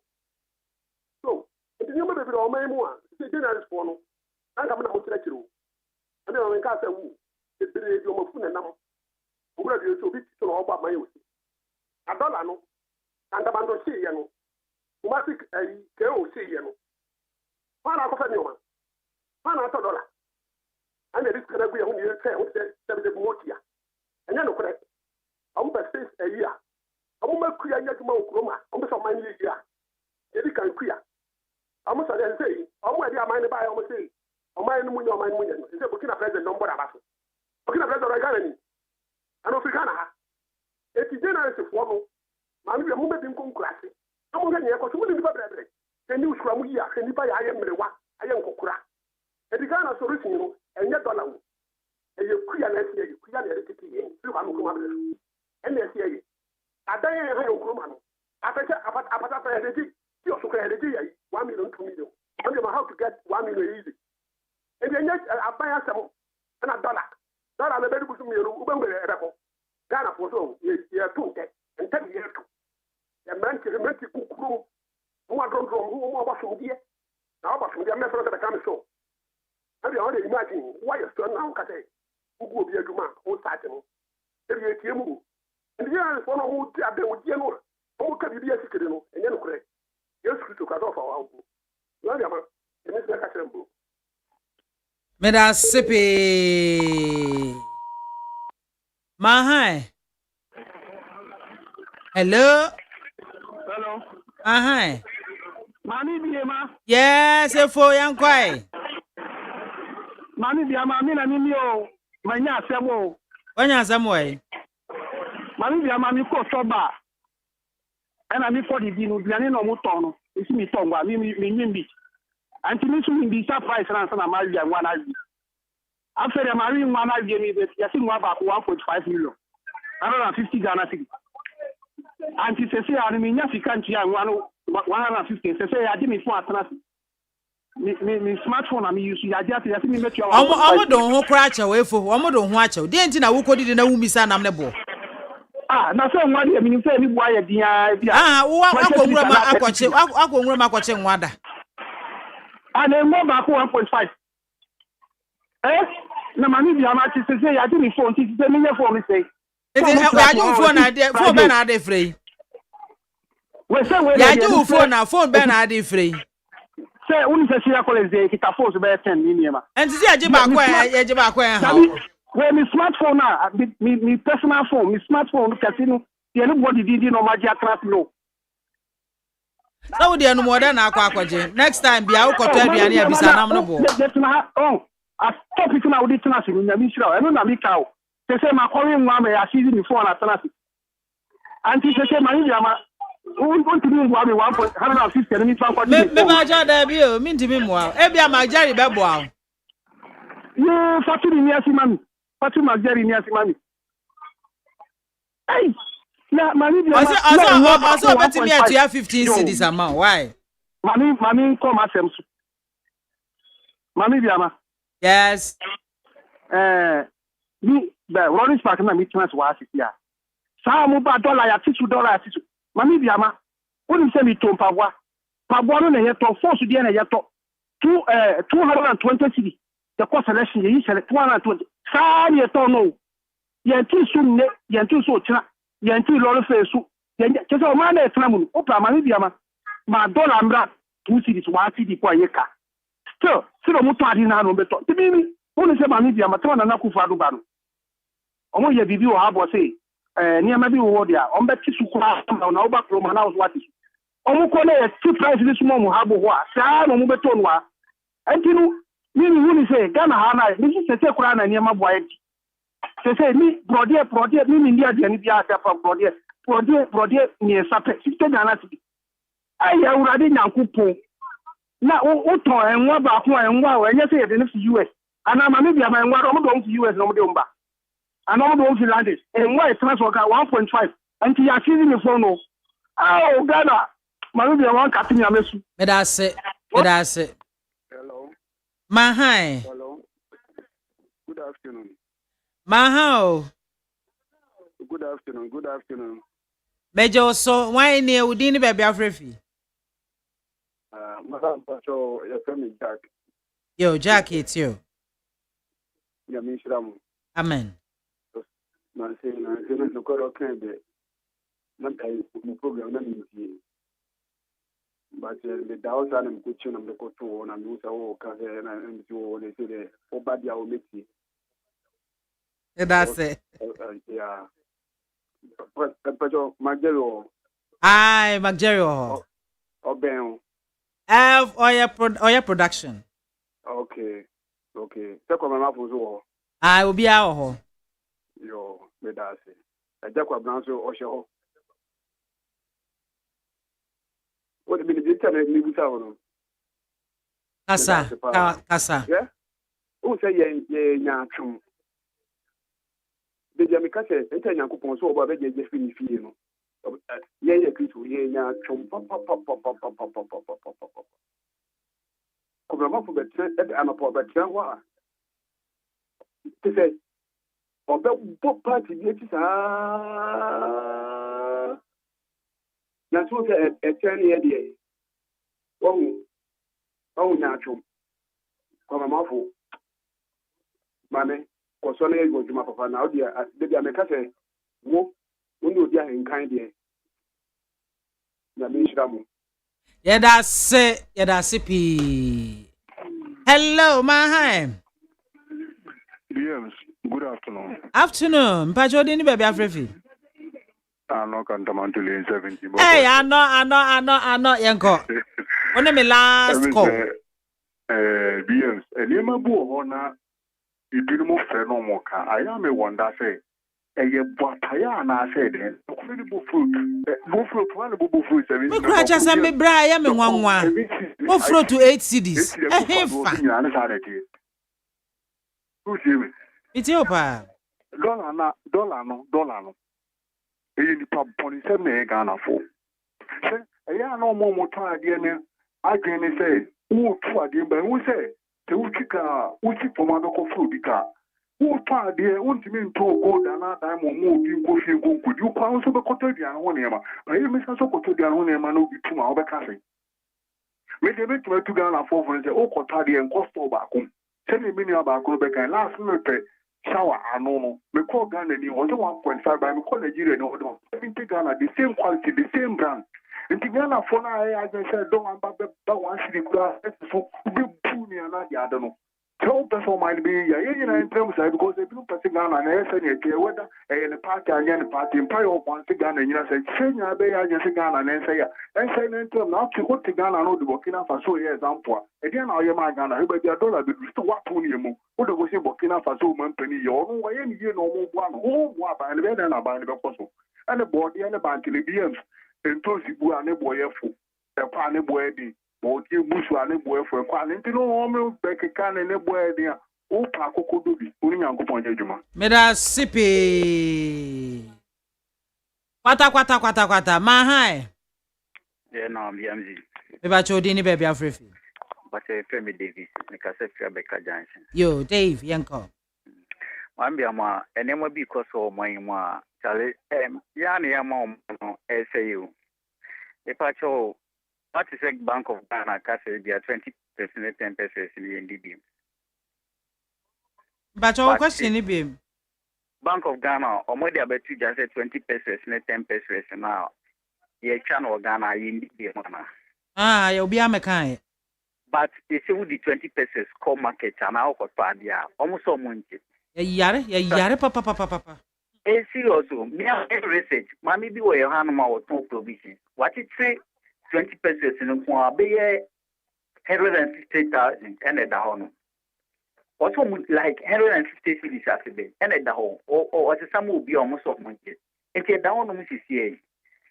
Speaker 4: So, it is no be o mai mu a. Se general for no. Anka mo na mo kire kiro. Ande o nka se wu. E bere di o mo fu na nam. Ugura bi so bi to no ba mai o. $1 no. Anga bando si ye no. Umatic ke o si ye no. Para ko fa ni o ma. Para $1. Ande risk na gbe hu ni e o se de mo tia. Enya no correct. Am ba face a year. Am ma kuya nya tuma okroma. Am so man ye year. E di kan kuya. Am so dey say, am we dey amani ba am say. Am ma ni munyo man munyo. E say Burkina president number abaso. Burkina president ra Ghana ni. Ano Africana ha. E ti general se fo no. MAAME BIAMAH mo be bin kon kurase. Am nga nye ko so mo ni ba brebre. E ni usura mu ya, e ni ba ya aye mrewa, aye nkokura. E di Ghana so rusin no, enye $1 wo. E ye kuya na ese ye, kuya na rekiti ye. Fi kwa mo bre. E na ese ye. Adan ye ha yo kuroma no. Apata pa ye dey. Ti o so ka ye dey ye. 1 million 2 million. And you how to get 1 million easy. E dey nye aban asem na $. $. na be du mi ru, ube ngere ebe. Ghana for so ye tu ke. Enta ye tu. Ya manti kukuru. Mo don mo ba so die. Na ba so die me fro ka ka me so. Abi on dey imagine why you stand now ka say. Ugu obi aduma o start no. E bi etie mu. Ndi ya so no mo ti abe o die no. O ka bi bi asikere no. Enye no kure. Yesu Kristo ka do fa wa wu. MAAME BIAMAH. E me se ka trembo.
Speaker 1: Meda sipi. Mahai. Hello.
Speaker 10: Hello.
Speaker 1: Ahai.
Speaker 10: MAAME BIAMAH.
Speaker 1: Yes, efo yan kwai.
Speaker 10: MAAME BIAMAH mi na mi o. Manya asemo.
Speaker 1: Wanya asemo e.
Speaker 10: MAAME BIAMAH mi ko soba. Ena mi for di no biane no mo ton no. Isi mi ton gwa mi bi. Anti mi su mi surprise na MAAME BIAMAH na bi. After the marine one I gave me the yasi mo ba 1.5 million. 150 Ghana cedi. Anti se se ani mi nya fika ntia 150 se se ya di mi phone atena. Mi smartphone na mi use ya dia se yasi mi metua.
Speaker 1: Omo don ho kra acha we fo. Omo don ho acha. De nti na wo kodi na wumi sa nam ne bo.
Speaker 10: Na so nwa de mi se ni bua ye dia bia.
Speaker 1: Wo akonwura ma akwache nwada.
Speaker 10: Na mo ba ko 1.5. Na MAAME BIAMAH ti se ya di mi phone ti se mi nye phone say.
Speaker 1: Ya ju phone na de phone be na de free.
Speaker 10: We say we
Speaker 1: ya ju phone be na de free.
Speaker 10: Say uni se ya college dey kita phone be 10 ni niema.
Speaker 1: Enti se ya je ba kwa ha.
Speaker 10: We mi smartphone na mi personal phone, mi smartphone kasi no ye no body di no magia class no.
Speaker 1: So we dey no more than akwaje. Next time bia wo koto aduane ya bisa nam no bo.
Speaker 10: I stop it now with the tenacity. I know na ka o. They say my calling one me asisi ni phone na tenacity. Anti say MAAME BIAMAH. We want to do 150 me fan kwadi.
Speaker 1: Me ba ja da bi o, mi ntimi mo a. E bia Majari be bo a.
Speaker 10: Ye faturi ni asimami. Faturi Majari ni asimami. Hey. Na MAAME BIAMAH.
Speaker 1: Also beti me at 15 cedis amount. Why?
Speaker 10: MAAME come asem so. MAAME BIAMAH.
Speaker 1: Yes.
Speaker 10: Me the Lawrence Park na me chance wa asisia. Sa mo ba $, ya $2 ya $2. MAAME BIAMAH. Woni se mi to mpaboa. Mpaboa no na ye to force die na ye to 220 cedi. The cost selection ye select 220. Sa ye to no. Ye ti su ne, ye ti so tira. Ye ti lori fe su. Ye ke so ma na e tira mu. O pra MAAME BIAMAH. Ma $, mra 2 cedi 1 cedi kwa ye ka. Still, sino mutu adi na no beto. Tibimi, woni se MAAME BIAMAH twa na kufa adu ba no. Omo ye bibi o habo se, niam bi wo dia, ombe tisu kwa na oba kroma na ozo atisu. Omo ko na ti price ni sumo mo habo ho a, sa no mo beto no a. Entinu, ni woni se Ghana ha na, ni se kura na niam abo ayi. Se ni brodier ni ndia dia ni bia asa fa brodier ni sape, 60 Ghana cedi. Ai ya urade nyankopon. Na o to enwa ba ko enwa o enye se ye de no US And I'm maybe I'm going to US no more. And I'm going to Landis. And why is transfer 1.5? And he are seeing the phone. Oh, Ghana. Maybe I want cutting your mess.
Speaker 1: That's it. That's it.
Speaker 11: Hello.
Speaker 1: Mahai.
Speaker 11: Hello. Good afternoon.
Speaker 1: Mahao.
Speaker 11: Good afternoon. Good afternoon.
Speaker 1: Bejo so why near within baby Afrifi?
Speaker 11: Madam Pacho, your family Jack.
Speaker 1: Yo, Jack, it's you.
Speaker 11: Yamishram.
Speaker 1: Amen.
Speaker 11: Man saying, I didn't look at okay. Not a program. But the doubts and kitchen of the cotton and use our cousin and you they say the Obadia will make it.
Speaker 1: That's it.
Speaker 11: Yeah. But Magero.
Speaker 1: Aye, Magero.
Speaker 11: Obey.
Speaker 1: Have oil production.
Speaker 11: Okay. Okay. Take on my mouth as well.
Speaker 1: I will be out.
Speaker 11: Yo, me that's it. I just want to or show. What the minister me buta wono.
Speaker 1: Kasa.
Speaker 11: Yeah. Who say ye nyatwum. Deja me kase enta nyankopon so oba be je fini fie no. Ye Kristo ye nyatwum papa. Kobra for betre e am for betre wa. Te say oba bo party bi ti sa. Na so say e turn here there. Oh, natural. Come on, awful. Mammy, or son, I go to my papa now, dear. Did I make a say? Wo, no, dear, in kind, dear. Yamishramu.
Speaker 1: Yeah, that's it. Yeah, that's it. Hello, Mahai.
Speaker 14: Yes, good afternoon.
Speaker 1: Afternoon. Pacho dini baby Afrifi.
Speaker 14: No cantamantuli 70.
Speaker 1: Hey, I know, yanko. One me last call.
Speaker 14: BMs. Elima bu ona idimu feno moka. I am a wonder say. Eye bwataya na say then. Incredible fruit. Fruit one bubu fruit 7.
Speaker 1: Me kura cha me bra ya me nwanwa. Mo fruit to 8 cedis. Hefa. It's your pa.
Speaker 14: Dollar no. Eyi nipa boni se me Ghana fo. Se eya no mo moto ade ne adwene se wo tu ade ba wo se te utika uti pomado ko fu bika. Wo tu ade wo ntimi nto gold na diamond mo bi nko fi nko nkudi wo kwa so be koto dia ho ne ma. Eyi me so koto dia ho ne ma no bi tu ma wo be ka se. Me de be tu Ghana fo fo se o koto ade en costo ba ko. Se ne mi ni ba ko be kan last minute shower no me call Ghana ni was 1.5 by me call Nigeria no do everything Ghana the same quality the same brand in Ghana for now I just said don't want that one city so be puny and the other no so person might be in terms because they do person Ghana and I say whether the party and the party empire of one Ghana and you say Kenya be just Ghana and say in terms now to go to Ghana no the Burkina Faso example again now you my Ghana everybody $1 be to what only mo what do we say Burkina Faso man penny you no why you no more one by the better na by the person and the body and the bank the BMs and to sibu and the boy fu the pan boy di but you bush and the boy for kwan nti no o back can and the boy di o pa kokodo bi oni Yankopon jejuma
Speaker 1: me da sipi kwata Mahai.
Speaker 15: Yeah, no, BMZ.
Speaker 1: Me ba cho dini baby Afrifi.
Speaker 15: But Femi Davis, because Rebecca Johnson.
Speaker 1: Yo, Dave, yanko.
Speaker 15: MAAME BIAMAH and then be because of my ma Charlie Yani mom SAU. If I show what is a Bank of Ghana Castle, they are 20%, 10% in the NDB.
Speaker 1: But your question is beam.
Speaker 15: Bank of Ghana, or more than 20%, 10% now. Ye channel Ghana in the
Speaker 1: Ah, you'll be a mechanic.
Speaker 15: But they say with the 20% core market and our padia almost so much.
Speaker 1: Yare, papa.
Speaker 15: Eh, seriously, me have research. Mammy be where your hand or two provision. What it say 20% in a more be 150,000 and at the home. Also, like 150 cities at the bay and at the home, or what some will be almost of money. And get down on Mrs.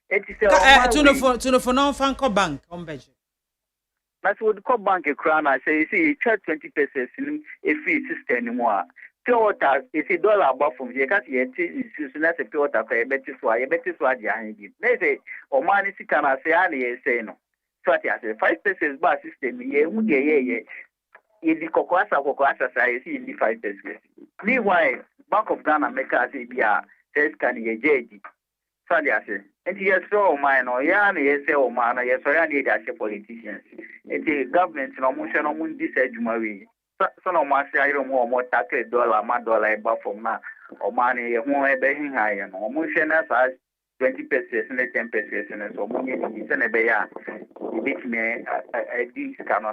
Speaker 15: It is
Speaker 1: to the phone bank on budget.
Speaker 15: That's what the bank a crown. I say, you see, you charge 20 pesos in a fee system anymore. Pure water is $1 above from here. Can't you see? That's a pure water for a better swag. A better swag behind it. They say, "Oh man, is can I say? I say no." So I say 5 pesos bar system. Yeah. In the cocoa society, in the 5 pesos. Meanwhile, Bank of Ghana make us a beer. Says can you JD? So I say, and yes, so mine or yan, yes, oh man, yes, so I need as a politicians. And the government, no motion on this edge, so no man say I don't want more tackle $1, my dollar above from now, or money, more being higher, no motion as 20 pesos and 10 pesos, and so money is in a bear. It makes me a discount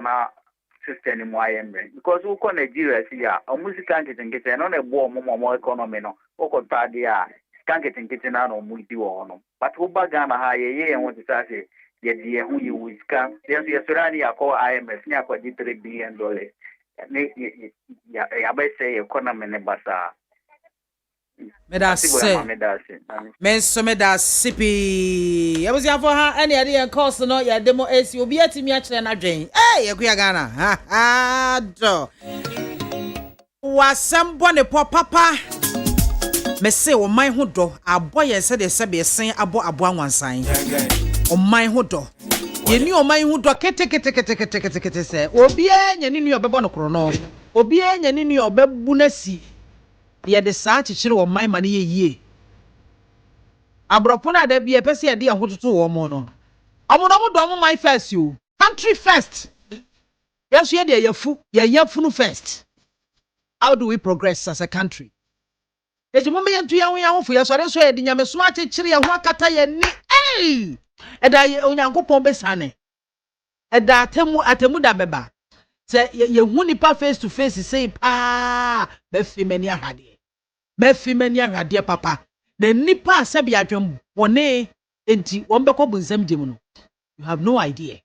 Speaker 15: system in my embrace. Because who can Nigeria see a music can't get on a warm more economy, no, or padia, can't get in kitchen out on multi or but who bagana high and what is I say, yet the who you will scam. There's a Surani, I call IMF, near $3 billion. Yeah, I say economy in Bassa.
Speaker 1: Meda sippy. I was here for her any idea cost no ya demo AC will be at me actually na drain. Hey, you Ghana. Ha do. Was someone a poor papa? Me say o my ho do. Aboy ye said say be sen abo one sign. O my ho do. Ye ni o my ho do kete say. Obi anya ni obebo no kro no. Obi anya ni obebu na si. Ye de saa chichire wo man mane ye abropona da bia pese ye de ahototo wo mo no omo do mo my first you country first yes ye de yafu no first. How do we progress as a country? Eji mo me yantu ya ho fo ye so de so ye de nyame so chichire ye ho akata ye ni eda ye onyankopon besane eda atemu da beba se ye hu nipa face to face say pa be fi mani ahade Mefimeni agade papa na nipa asabi adwem wone enti wombekọ bunsam gem no you have no idea.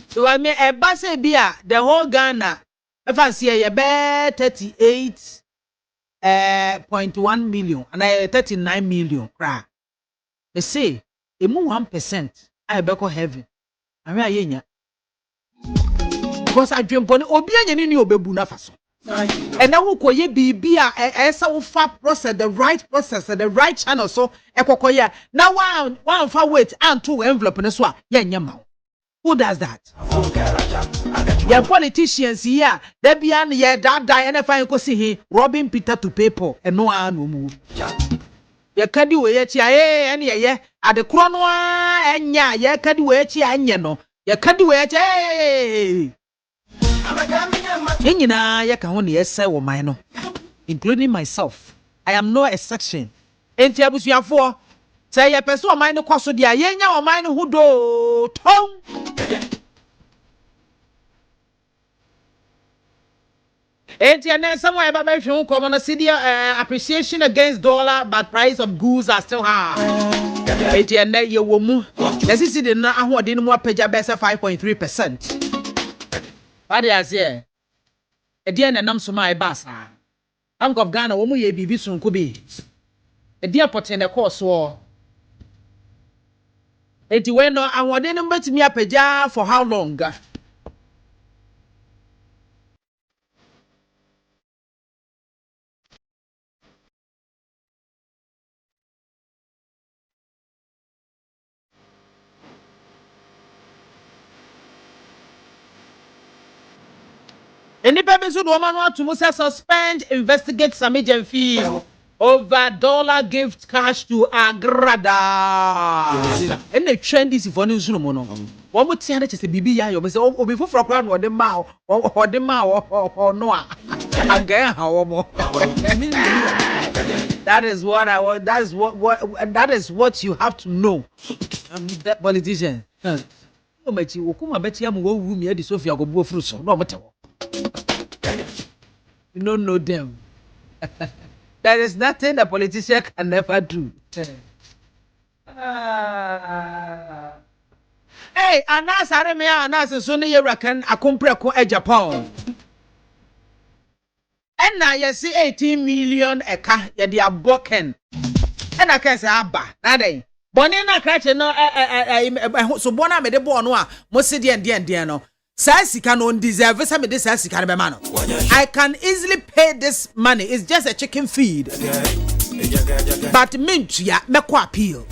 Speaker 1: So I mean say bia the whole Ghana if I see ye be 38.1 million and 39 million kra they say emu 1% I beko heaven and where yenya because adwem bone obi anya ni obebu na faso. And now who koye bibia esa wo fa process the right process the right channel so ekokoye now one fa wait and two envelope ne so a yenya who does that? Your politicians here they be an ye that die and fa ko see he robbing Peter to people and no an no mu ye kadi we ye chi ene ye ade kro no enya ye kadi we chi anye no ye kadi we chi Enyina yeka ho ne yesa wo man no including myself. I am no exception. Enti abusuafo say ye pese o man no kwaso dia yenya o man no hudo ton. Enti ene somewhere ba be hwe ko no see appreciation against dollar but price of goods are still high. Enti ene ye wo mu. Yesi see the na ahode no mu apagya be 5.3%. What is here? Edia na nam so mai basa. Bank of Ghana wo mu ye bibi sunko bi. Edia poten the course wo. Enti we no awode no betimi apagya for how long? Any people should woman to suspend, investigate some agent fee over dollar gift cash to Agrada. And the trend is for news no mono. One would say that it's a BB ya you say oh before for crown or the mouth or the mouth or no. Again how that is what I want. That is that is what you have to know. That politician. No machi okuma beti am wo wu me di Sophia go bo fru so no motewo. You don't know them. There is nothing a politician can never do. Hey, anas areme anas so ne yerakan akompreko e Japan. And now you see 18 million eka ye dia boken. And I can say aba. Na dey Boni na krache no so bona me de bo no a mo se de no. Sa sika no deserve say me de sa sika be ma no. I can easily pay this money. It's just a chicken feed. But mintua me ko appeal.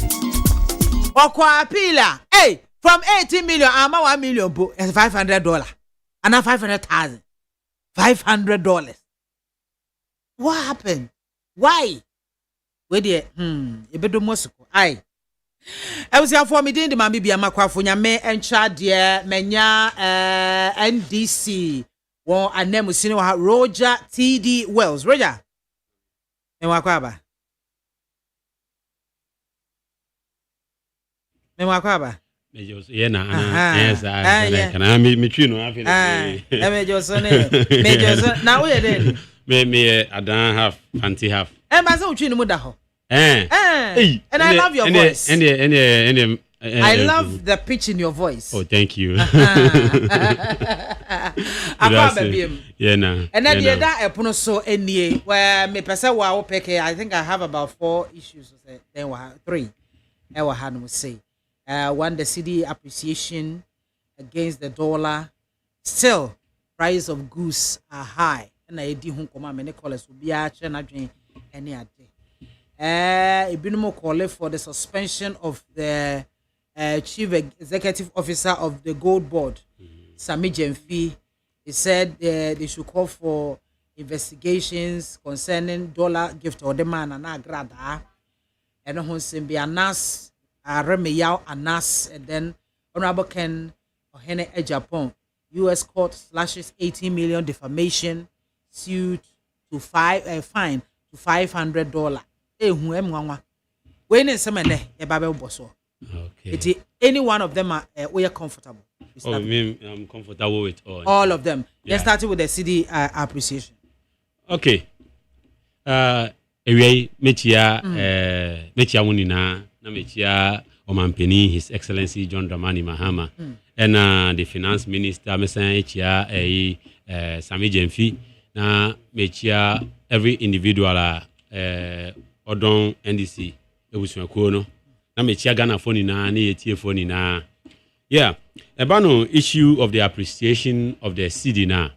Speaker 1: Okwa appeal hey, from 18 million ama 1 million bo $500. And now $500,000. $500. What happened? Why? Where there? Ebedo mosiko. Aye. I was here for me doing the MAAME BIAMAH AKWAFO nyame encha de menya NDC. Won anemu sini wa Roger TD Wells. Roger. Enwa kwaba. Enwa kwaba.
Speaker 16: Yeah, yes, can I meet you? No, I feel
Speaker 1: now we then.
Speaker 16: I don't have fancy half.
Speaker 1: And I saw you mudaho. And I love your voice. I love the pitch in your voice.
Speaker 16: Oh, thank you.
Speaker 1: Yeah, nah. And then the other so any where me person wa opeke. I think I have about 4 issues. Then we have 3. I will have to say. One, the cedi appreciation against the dollar. Still, price of goods are high. And I did home command many callers will be actually any other. Ibinomo call for the suspension of the chief executive officer of the gold board, Sami Jemfi. He said they should call for investigations concerning dollar gift or demand and agrada. And on be announced. Remeyao Anas, and then Honorable Ken Ohene Japan. U.S. court slashes 18 million defamation suit to fine to $500. When in some okay. Any one of them are we are comfortable.
Speaker 16: I'm comfortable with
Speaker 1: all of them. Yeah. Let's start with the cedi appreciation.
Speaker 16: Okay. Metia Munina. Namechia Omampeni, His Excellency John Dramani Mahama, and the Finance Minister Messania Sami Jemfi, na mechia every individual Odon NDC, Ebusuakono, na mechia Ghana phone na ni phone na. Yeah, about no issue of the appreciation of the cedi na.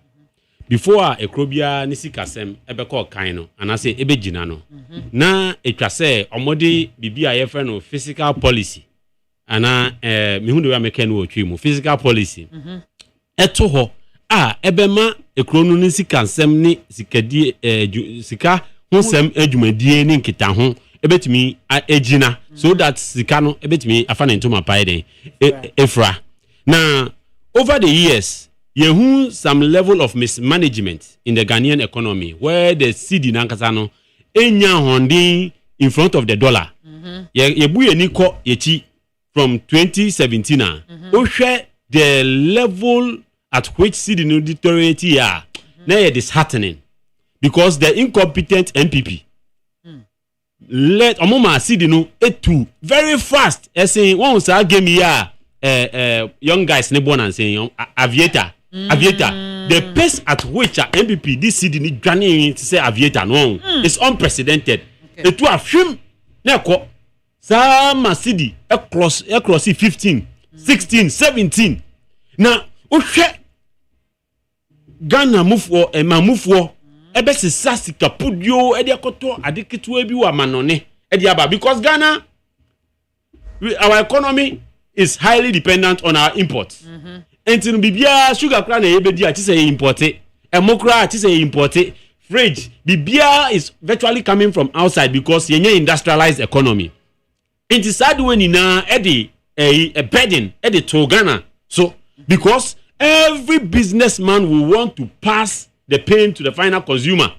Speaker 16: Before a Krobia Nisi Kasem Ebeko Kaino, and I say Ebejinano. Na etwase omodi bibia ye fe no fiscal policy. Ana mihunde wa meken wo twimu fiscal policy. Eto ho ebema ekronu Nisi Kasem ni sikadi sika honsem adwumadie ni nkita ho ebetimi ejina so that sika no ebetimi afa na ntoma paide efra. Now over the years yehu some level of mismanagement in the Ghanaian economy where the cedi nankasa no enya hondi in front of the dollar. Ye buye ni ko yechi from 2017 ohwe the level at which cedi no deteriorate ya na ye disheartening because the incompetent MPP let omoma cedi no etu very fast saying one say game ya young guys ne born and saying aviator. The pace at which MPP this cedi ni dwane to say aviator no is unprecedented. The two of him neko sama cedi across 15, 16, 17. Now ohwe Ghana mufo mamufo ebe sisa sika pudio e de akoto adeketu ebi wa manone e de aba because Ghana our economy is highly dependent on our imports. Entin bibia sugar cran na ebedi ati say imported, emokra ati say imported, fridge bibia is virtually coming from outside because yenye industrialized economy. Entin sad when na a burden to Ghana. So because every businessman will want to pass the pain to the final consumer.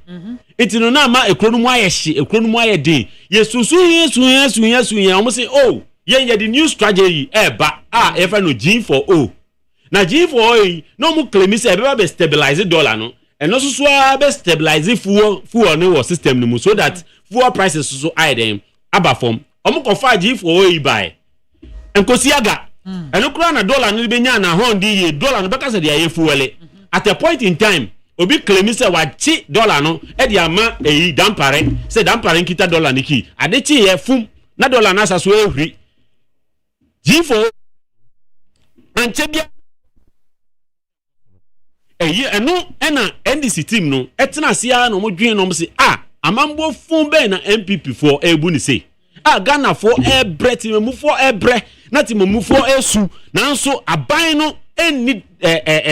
Speaker 16: Entin na ma ekonomu aye dey. Yesusu almost say oh yeah the new strategy ever no G for O. Na G for O no mo claim say be stabilize dollar no and also so be stabilize fuel no system no so that fuel prices so high dem aba form omo confirm G for O buy enkosiaga eno kura na dollar no be nya na hondi ye dollar no beka say dey fuel at a point in time obi claim say wa chi dollar no e dey ama dampare say dampare nkita dollar niki ade chi ye fum na dollar na saso ehuri G4 and Chebia eno ena NDC team no etena sia no mo dwen no mo se amambo fun be na MPP for ebu ni se Ghana for ebre timamu for ebre na timamu for esu nanso aban no eni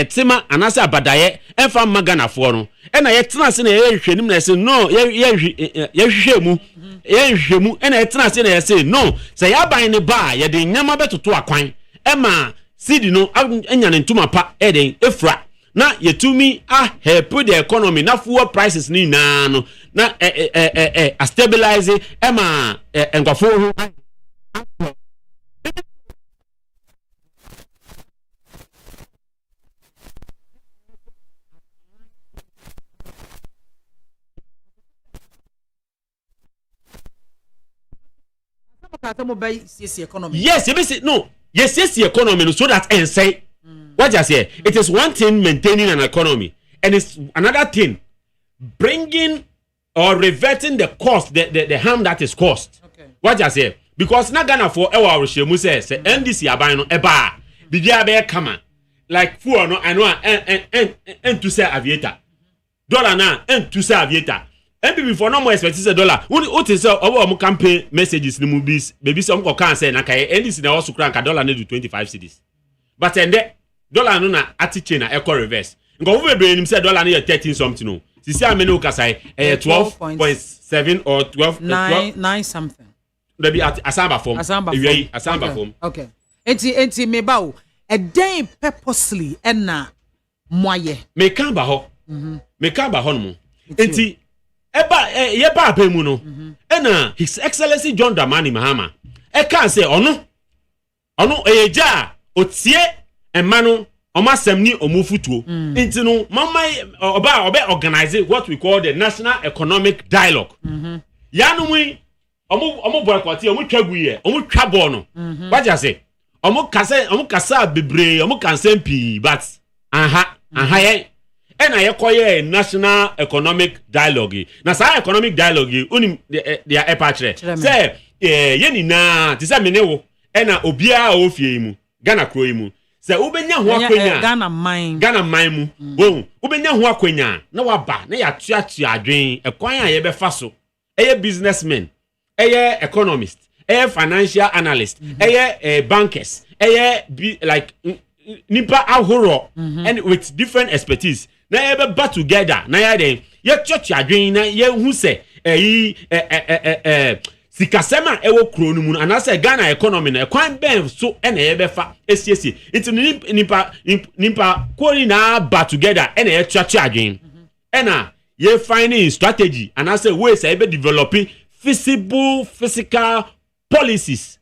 Speaker 16: tema anase abadaye emfa magana for no ena yetena se na yehwenim na se no yehwehwemu ena yetena se na yese no se yaban ne ba ye de nyama betoto akwan ema sidi no anya ne ntuma pa eden efra na yetumi help the economy na fuel prices ni na no na stabilize ema engwafo ho yes the economy so that and say what you say it is one thing maintaining an economy and it's another thing bringing or reverting the cost the harm that is caused. Okay. What you say because na Ghana for our shemu say NDC aban no eba bibia be kama like fuel no I know and to say aviator dollar na and to say aviator MPP for no more expect say dollar what is our campaign messages ni mu bis baby some ko kan say na kai NDC na also kran ka dollar na do 25 cedis but and dollar no na atiche na eco reverse ngo we be nim say dollar na 13 something no sisi amene o kasai 12.7 or 12.9
Speaker 1: something
Speaker 16: there be asamba form asamba form
Speaker 1: okay enti me ba o e den purposely na moye
Speaker 16: me kan ba ho no mo enti ye ba ba mu no na His Excellency John Dramani Mahama kan say ono eja otie emanu omasem ni omufutuo enti no mama oba organize what we call the National Economic Dialogue yanu mu omo boycott omo twagu ye omo twabo no what you say omo kasa bebre omo kansem pi but ye ena ye koye National Economic Dialogue na sa economic dialogue unim they are epatre say ye ni na ti say menewo ena obia ofie mu Ghana kro mu se ubenya ho akwenya Ghana mine mu ubenya ho akwenya na waba na ya tuatu adwen ekwan a ye be fa so eye businessmen eye economist eye financial analyst eye bankers eye like nipa ahoro and with different expertise na ye be bat together na ya den ye tuatu adwen na ye hu se sikasema ewo kro no mu anase Ghana economy na ekwan ben so ena ye befa esiesie it nipa kwori na ba together ena ye tuatu adwen ena ye finding strategy anase ways e be developing feasible physical policies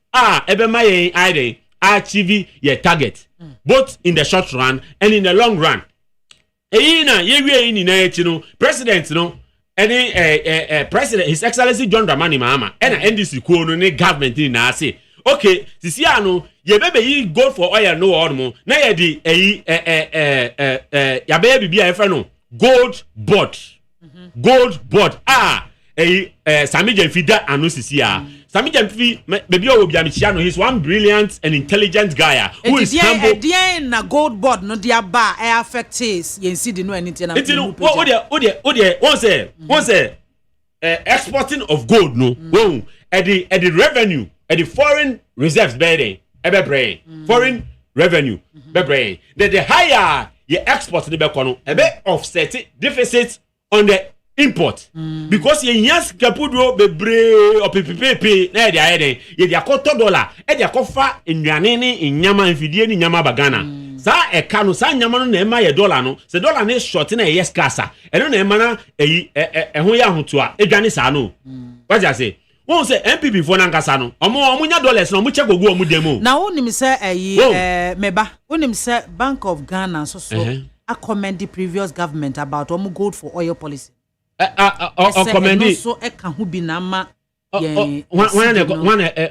Speaker 16: ebe ma ye ide achieve your target both in the short run and in the long run na ye wie ni na echi no president no any president His Excellency John Dramani Mahama and NDC ko no ne government ni na say okay sisi ano ye bebe yi gold for oil no all mo na ye di ya be bibia e fa no gold board Sami Jemfida anu sisi Sami Jemfi baby o bia me chia no he's one brilliant and intelligent guy who is humble
Speaker 1: na gold board no dia ba e affect is yen see the no anything na once exporting of gold no at the revenue at the foreign reserves be foreign revenue be the higher you export the be kono e be offset deficit on the import because ye yes kapudro bebre opepepe na dia heden ye dia koto dollar e dia kofa enwane ni nyama mfidie ni nyama bagana sa eka no sa nyama no na ema ye dollar no se dollar ne short na yes kasa eno na ema na ho ya hotoa edwane sa no what you say won say MPP for na nkasa no omo nya dollars no mo check ogu omu demo na wonim say meba wonim say Bank of Ghana so I commend the previous government about gold for oil policy
Speaker 16: commend
Speaker 1: so e kan hu bi na ma
Speaker 16: one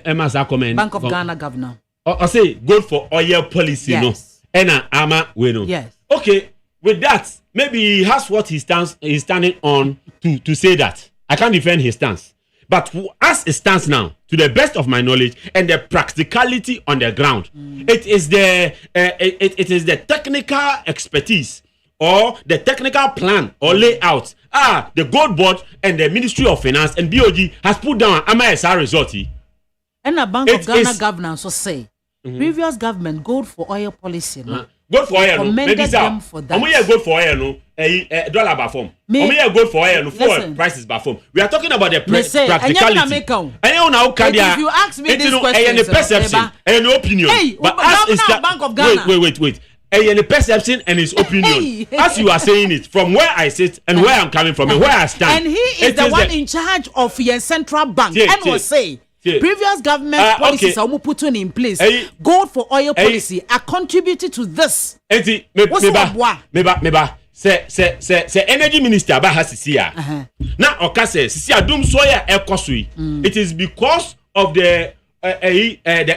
Speaker 16: emasa commend
Speaker 1: Bank of Ghana governor
Speaker 16: I say gold for oil policy no ena ama we no
Speaker 1: yes
Speaker 16: okay with that maybe he has what he standing on to say that I can't defend his stance But as it stands now, to the best of my knowledge and the practicality on the ground, it is the technical expertise or the technical plan or layout. The Gold Board and the Ministry of Finance and BOG has put down a MSR result.
Speaker 1: And the Bank of Ghana governance will say, previous government gold for oil policy.
Speaker 16: Gold for oil,
Speaker 1: commended them for that.
Speaker 16: Gold for oil, no, dollar by form. Gold for oil, no, fuel prices by form. We are talking about the practicality.
Speaker 1: If you ask me this question,
Speaker 16: a perception, an opinion.
Speaker 1: But as is that Bank of Ghana.
Speaker 16: Wait. A perception and his opinion. As you are saying it, from where I sit and where I'm coming from and where I stand.
Speaker 1: And he is the one in charge of your central bank. And will say. Previous government policies are put in place. Gold for oil policy are contributed to this.
Speaker 16: Meba. Say energy minister ba has here. Now oka says see adum soya ekosui. It is because of the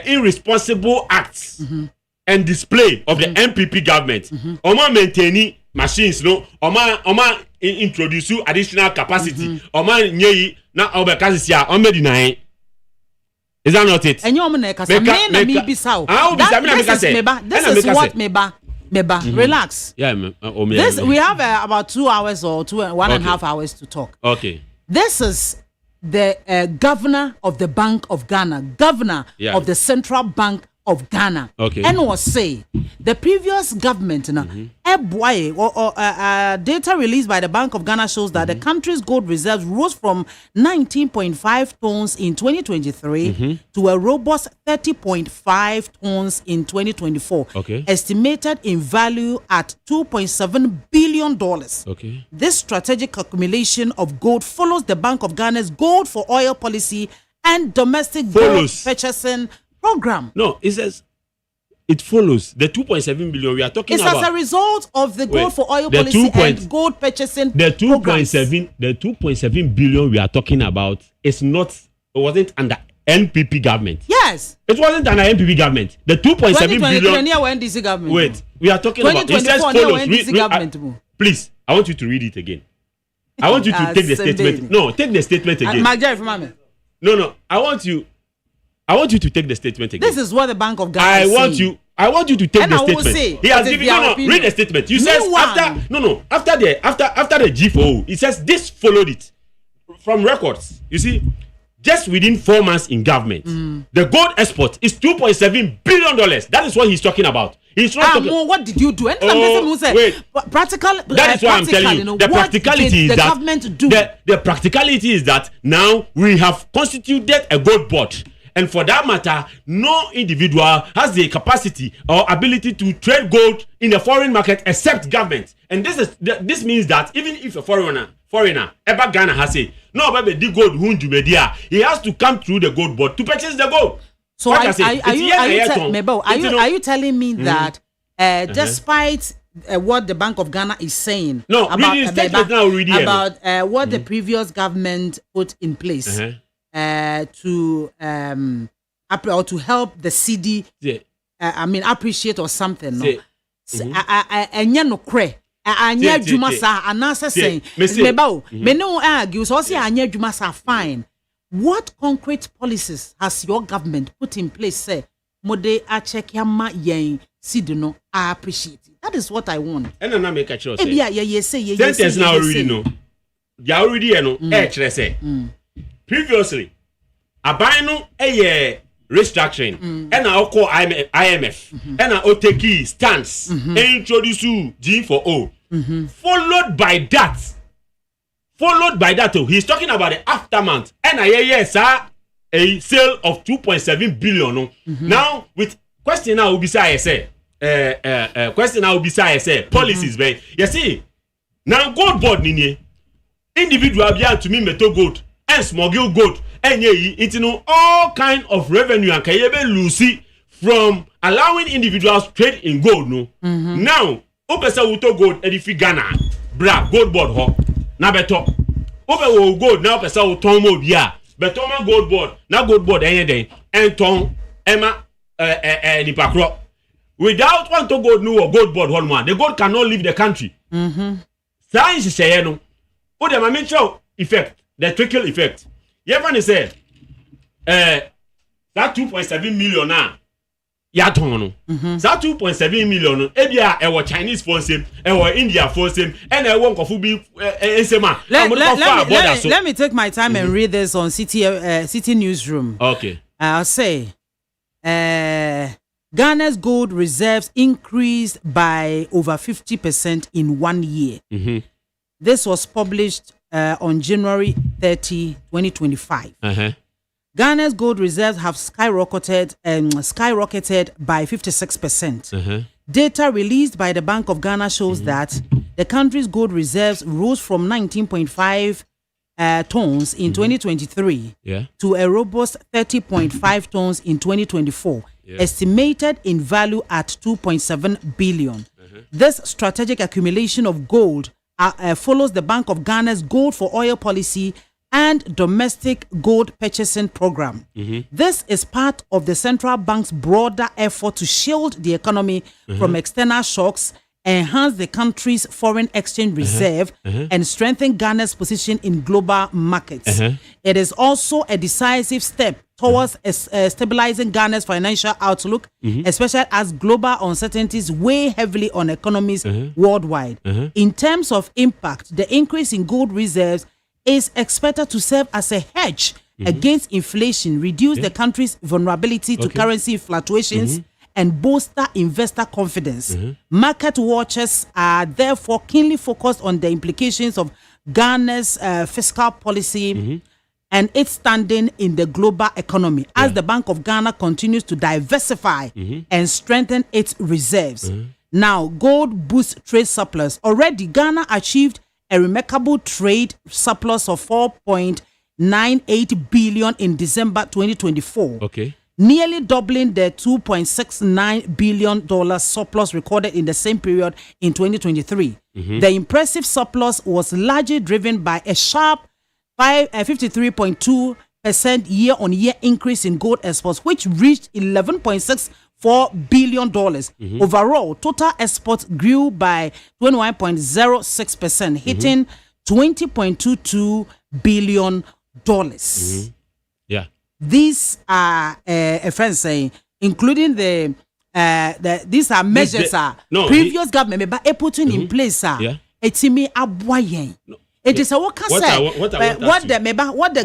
Speaker 16: irresponsible acts and display of the MPP government. Oma maintaining machines no. Oma introduce additional capacity. Oma nyei na obeka see here. Oma deny. Is that not it?
Speaker 1: And you this is what Meba. Relax.
Speaker 16: Yeah,
Speaker 1: this we have about 2 hours or 1.5 hours to talk.
Speaker 16: Okay.
Speaker 1: This is the governor of the Bank of Ghana, governor of the Central Bank of Ghana.
Speaker 16: Okay.
Speaker 1: And was say the previous government, data released by the Bank of Ghana shows that the country's gold reserves rose from 19.5 tons in 2023 to a robust 30.5 tons in 2024.
Speaker 16: Okay.
Speaker 1: Estimated in value at $2.7 billion.
Speaker 16: Okay.
Speaker 1: This strategic accumulation of gold follows the Bank of Ghana's gold for oil policy and domestic gold purchasing program.
Speaker 16: No, it says it follows the 2.7 billion we are talking about.
Speaker 1: It's as a result of the gold for oil policy and gold purchasing.
Speaker 16: The 2.7 billion we are talking about is not. It wasn't under NPP government.
Speaker 1: Yes.
Speaker 16: It wasn't under NPP government. The 2.7 billion.
Speaker 1: NDC government.
Speaker 16: Wait, we are talking about. It says follows. Please, I want you to read it again. I want you to take the statement. No, take the statement again. No. I want you to take the statement again.
Speaker 1: This is what the Bank of Ghana is saying.
Speaker 16: I want you to take the statement. He has given read the statement. You says after the G4, it says this followed it from records. You see, just within 4 months in government, the gold export is $2.7 billion. That is what he's talking about. He's not talking.
Speaker 1: What did you do?
Speaker 16: Wait.
Speaker 1: Practical.
Speaker 16: That is what I'm telling you. The practicality is that
Speaker 1: government do?
Speaker 16: The practicality is that now we have constituted a gold board. And for that matter, no individual has the capacity or ability to trade gold in the foreign market except government. And this means that even if a foreigner, ever Ghana has said, no, baby, the gold he has to come through the gold board to purchase the gold.
Speaker 1: So are you telling me that despite what the Bank of Ghana is saying about what the previous government put in place? To help the CD, appreciate or something. No, fine. What concrete policies has your government put in place? Say, mode a check yama yen CD no, I appreciate it. That is what I want.
Speaker 16: And then I make a choice.
Speaker 1: Sentence
Speaker 16: now already know. You already know. Say. Previously, abano restructuring, and I call IMF, and I take stance, and introduce G4O. Followed by that, he's talking about the aftermath, and a sale of 2.7 billion. Now, with question now will be say, policies, man. You see, now gold board nini, individual be to me metal gold. And smuggle gold and all kind of revenue and lose from allowing individuals trade in gold. Now, opesa wuto gold edifi Ghana bra gold board ho na beto ope gold now opesa wuton mo bia beto ma gold board na gold board den and ton ema nipa kro without want to gold no gold board one man the gold cannot leave the country. Science say no o de ma mention effect. The trickle effect. Yevan say that 2.7 million now. Ya tono. That 2.7 million ebia e wo Chinese phone same, e wo India phone same, and e wo nkofu bi esema.
Speaker 1: Let me take my time and read this on City Newsroom.
Speaker 16: Okay.
Speaker 1: I'll say Ghana's gold reserves increased by over 50% in 1 year. This was published on January 30, 2025. Ghana's gold reserves have skyrocketed by 56%. Data released by the Bank of Ghana shows that the country's gold reserves rose from 19.5 tons in 2023 to a robust 30.5 tons in 2024, estimated in value at 2.7 billion. This strategic accumulation of gold follows the Bank of Ghana's gold for oil policy and domestic gold purchasing program. This is part of the central bank's broader effort to shield the economy from external shocks, enhance the country's foreign exchange reserve, and strengthen Ghana's position in global markets. It is also a decisive step towards stabilizing Ghana's financial outlook, especially as global uncertainties weigh heavily on economies worldwide. In terms of impact, the increase in gold reserves is expected to serve as a hedge against inflation, reduce the country's vulnerability to currency fluctuations, and bolster investor confidence. Market watchers are therefore keenly focused on the implications of Ghana's fiscal policy and its standing in the global economy as the Bank of Ghana continues to diversify and strengthen its reserves. Now, gold boosts trade surplus. Already, Ghana achieved a remarkable trade surplus of 4.98 billion in December 2024. Nearly doubling the $2.69 billion surplus recorded in the same period in 2023. The impressive surplus was largely driven by a sharp 53.2% year-on-year increase in gold exports, which reached $11.64 billion. Overall, total exports grew by 21.06%, hitting $20.22 billion. These are a friend saying, including these are measures previous government putting in place. Etimi abwayen. It is a what the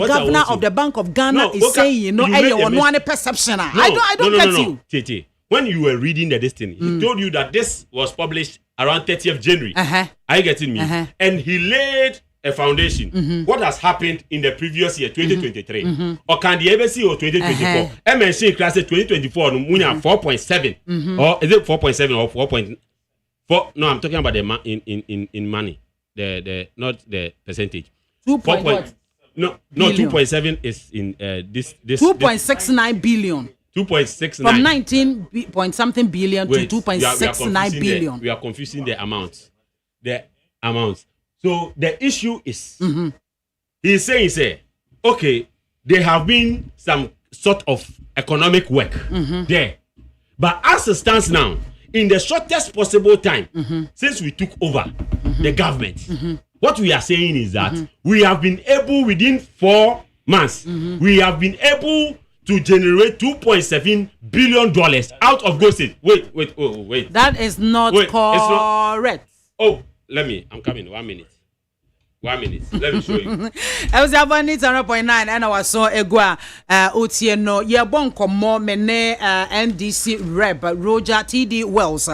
Speaker 1: governor of the Bank of Ghana is saying. You know, one perception. I don't get you.
Speaker 16: Tete, when you were reading the destiny, he told you that this was published around 30th January. Are you getting me? And he laid a foundation. What has happened in the previous year, 2023, or can the ABC or 2024? MNC class 2024, 4.7, or is it 4.7 or 4.4? No, I'm talking about the in money, the not the percentage. 2.7 is in this
Speaker 1: 2.69 billion.
Speaker 16: 2.69
Speaker 1: from 19 point something billion to 2.69 billion.
Speaker 16: We are confusing the amounts. So the issue is, he's saying, okay, there have been some sort of economic work there. But as it stands now, in the shortest possible time, since we took over the government, what we are saying is that we have been able, within 4 months, we have been able to generate $2.7 billion out of gold. Wait.
Speaker 1: That is not correct.
Speaker 16: I'm coming. 1 minute. Let me show you.
Speaker 1: I was about 0.9 and I was so egua Otieno ye bon komo mene NDC rep Roger TD Wells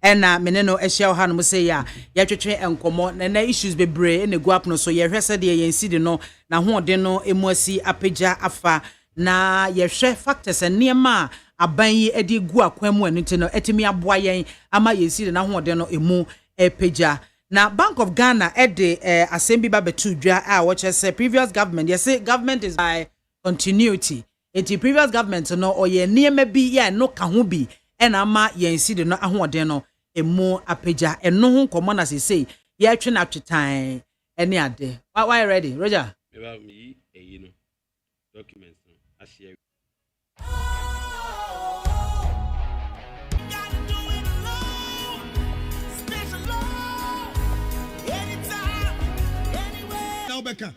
Speaker 1: and meneno ehia ha no say ya twetwe enkomo na issues bebre na egua no so ye hwese de ye nsi de no na hoode no emuasi apagya afa na ye hwe factors niema aban yi edi gu akwamu anu te no etimi aboa yen ama ye nsi de na hoode no emu epagya. Now, Bank of Ghana at the assembly babetu dwa watch say previous government. You say government is by continuity. The previous government no or ye niema bi ya no kaho bi and ama ye nsi de no ahoden no emu apagya eno ho komo na say ye atwe na twetan ene ade. Why ready, Roger?
Speaker 16: Me documents no I share.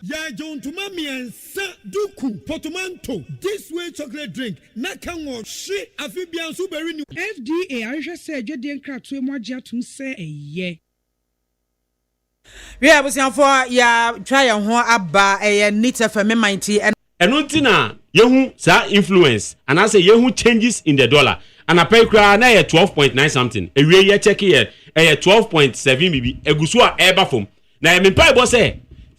Speaker 17: Yeah, John to mommy and son. duku potomanto this way chocolate drink na kan wo hye afibia so beri ni
Speaker 18: FDA ahwehwe se adwede nkratoe mu agye atum se eye
Speaker 1: we abusianfo ya try your ho aba neat FM mighty
Speaker 16: eno ntina yehu sa influence and I say yehu changes in the dollar and apay kra na 12.9 something ewie ye check here 12.7 bibi egusu a eba fom na me pay bo say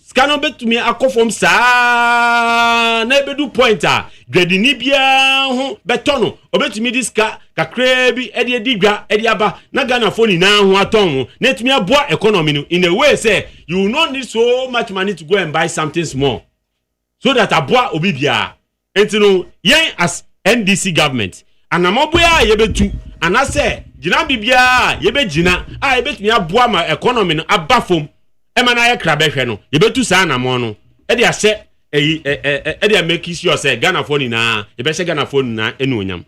Speaker 16: skano betumi akofom sa na ebedu pointer grade ni bia ho betono obetumi diska kakra bi ede digwa ede aba na Ghana phone na ho aton na etumi aboa economy no in a way say you will not need so much money to go and buy something small so that aboa obi bia entino yen as NDC government anamoboya yebetu anase gina bibia yebegina a yebetumi aboa ma economy no aba fom emana ye krabehwe no yebetu sa anamo no e de ase e de make sure say Ghana phone na ebe se Ghana phone na enu onyam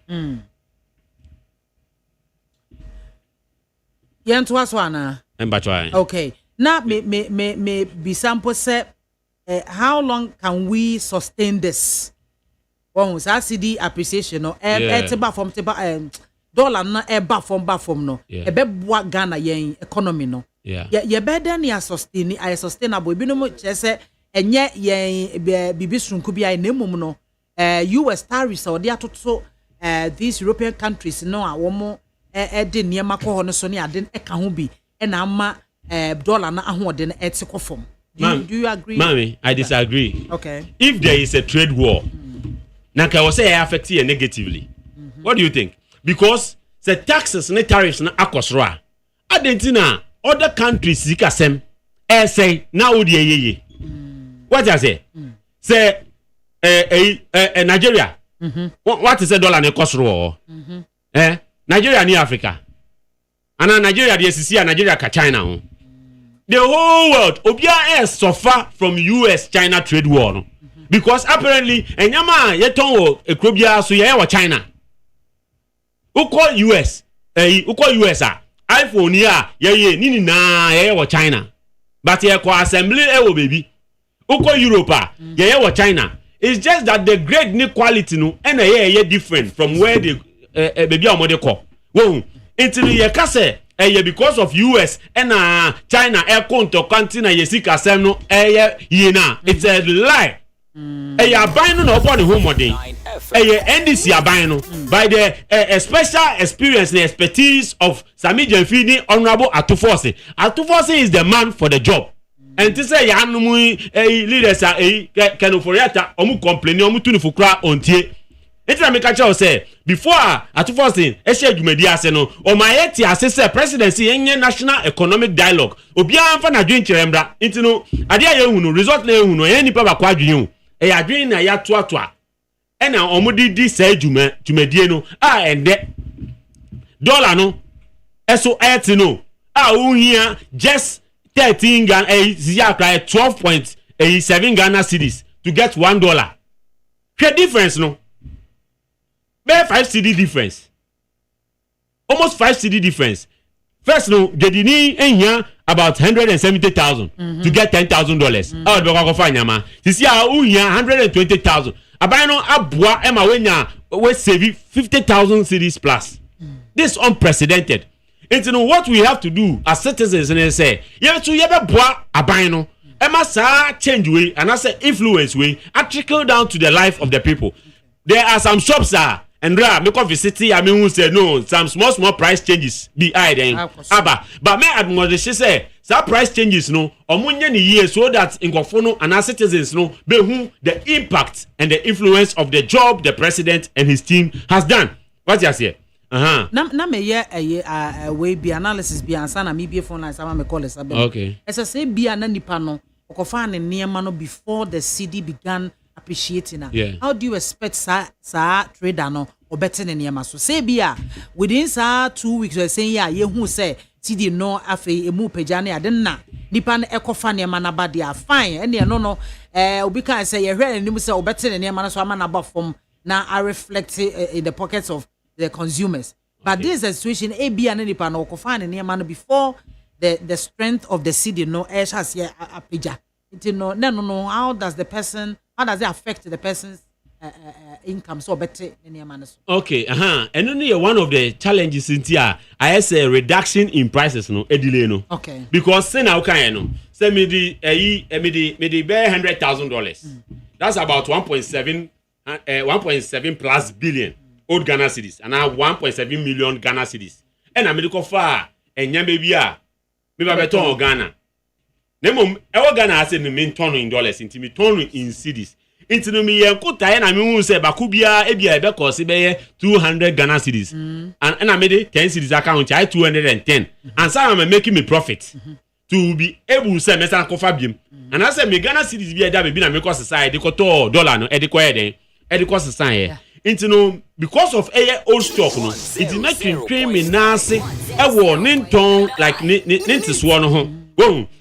Speaker 1: yentu aswana
Speaker 16: embatwa
Speaker 1: okay na me bisampo say how long can we sustain this one CD appreciation no teba from teba dollar na eba from no ebe boa Ghana yen economy no ye better ni sustainable bi no mo chese enye yen bibi sunku bi ai na emum no US tariffs or dey atoto these European countries no a wo mo de niema ko ho no so ne ade eka ho bi na ama dollar na ahode na etiko from do you agree?
Speaker 16: Mami, I disagree.
Speaker 1: Okay.
Speaker 16: If there is a trade war, Nanka will say affect you negatively. What do you think? Because the taxes and the tariffs na akosra. Adentina other countries zikasem say now ye. What I say? Say Nigeria. What is the dollar na kosro? Nigeria ni Africa. Ana Nigeria the SCC Nigeria ka China. The whole world obia suffer from US China trade war no? Because apparently enyama yeton wo ekrobia so ye wo China uko US iPhone ya ye nini na ye wo China but ye ko assembly wo baby uko Europe ye wo China. It's just that the grade ni quality no and ye different from where the baby amode ko wo until ye ka say because of US and China air conto continue yesika sem no yena it's a lie abino no upon the home modern NDC abino by the special experience and expertise of Sami Jemfini Honorable Atuforse is the man for the job and to say yanumu leaders kenoforiata omu complain omu tunifukra ontie. It's a make say before Atuforse share jumedi ase no o mayeti ase say presidency enye national economic dialogue obia amfa na dwen kirembra intino ade ya ehunu result na ehunu e nipa ba kwa adwen ya dwen na ya toatoa e na omudi say jumedie no ende dollar no eso eti no uhia just 13 Ghana 12.7 Ghana cedis to get $1. The difference no 5 CD difference. Almost 5 CD difference. First, no, Gedini enya about 170,000 to get $10,000. I would go find yama. This year, 120,000. Abano abwa ema wenya we save 50,000 CDs plus. This is unprecedented. And you know what we have to do as citizens and say, yeah, to yebe bwa abano. Ema sa change way and I say influence way and trickle down to the life of the people. There are some shops and make of the city, I mean, who say no, some small price changes be hidden. But me admonition say, some price changes no, or munye ni year so that in Gofono and our citizens know who the impact and the influence of the job the president and his team has done. What you say?
Speaker 1: Na me ye we be analysis be answer na me be phone line sama me call it.
Speaker 16: Okay.
Speaker 1: Esa say be na nipa no, okofa ne niema no before the CD began appreciating.
Speaker 16: Yeah.
Speaker 1: How do you expect sa trader no or better than niema so say bia within 2 weeks we say yeah ye hu say CD no afi emu pejane adenna nipa no ekofa niema na ba dia fine and no obi kan say ye hwe anim say better than niema so ama na ba form na I reflect in the pockets of the consumers. But this is a situation bia na nipa no ekofa niema no before the strength of the CD no has here apeja. No, how does the person, how does it affect the person's income so better than your man?
Speaker 16: Okay, and only one of the challenges in here, I say a reduction in prices, no, a delay, no.
Speaker 1: Okay.
Speaker 16: Because say now can no, say me the bear $100,000. That's about 1.7 plus billion old Ghana cedis, and now 1.7 million Ghana cedis. And I medical far and ya maybe beton Ghana. Nemo, our Ghana has a main ton in dollars, into me ton in cedis. Into me, Kuta, and I mean, say Bakubia, Ebia, because 200 Ghana cedis. And I made it 10 cedis account, I 210. And so I'm making me profit to be able to say, Mr. Kofabium. And I said, me Ghana cedis be a dabby, be a make society, they $2 no, adequate, society. Into no, because of a old stock, no, it is making criminal say a warning tone like Nintis one home.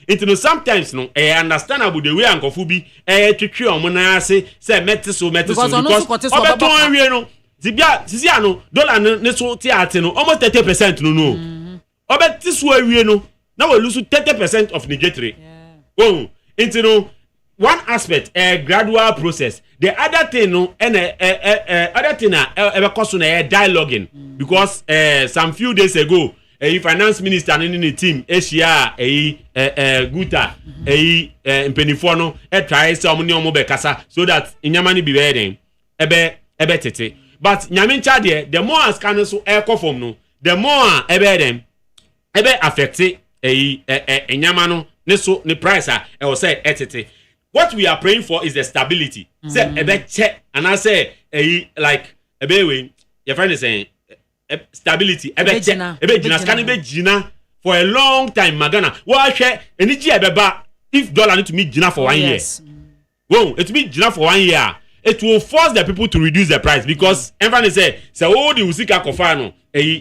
Speaker 16: Into no sometimes no, I understand about the way Uncle Fubi, to cure Mona say metis because Oberton, you know, Ziano, dollar no theatre, almost 30% no. Obertis where we know, now we lose 30% of negatory. Into no. One aspect, a gradual process. The other thing, no, and other thing, ever cost on a dialoguing because some few days ago, a finance minister and in the team, Asia, Guta, Penifono, try some new Mobekasa, so that in Yamani be wearing ebe tete. But Yamin Chadie, the more as can so air conform no, the more ebe affected a Yamano, Neso, the price, I was said etete. What we are praying for is the stability. Say a bit check, and I say like a baby. Your friend is saying stability. A bit Gina can be Gina for a long time. Magana. What share any Gina if dollar need to meet Gina for 1 year. Well, it meet Gina for 1 year. It will force the people to reduce the price because everyone say oh the Usika Kofano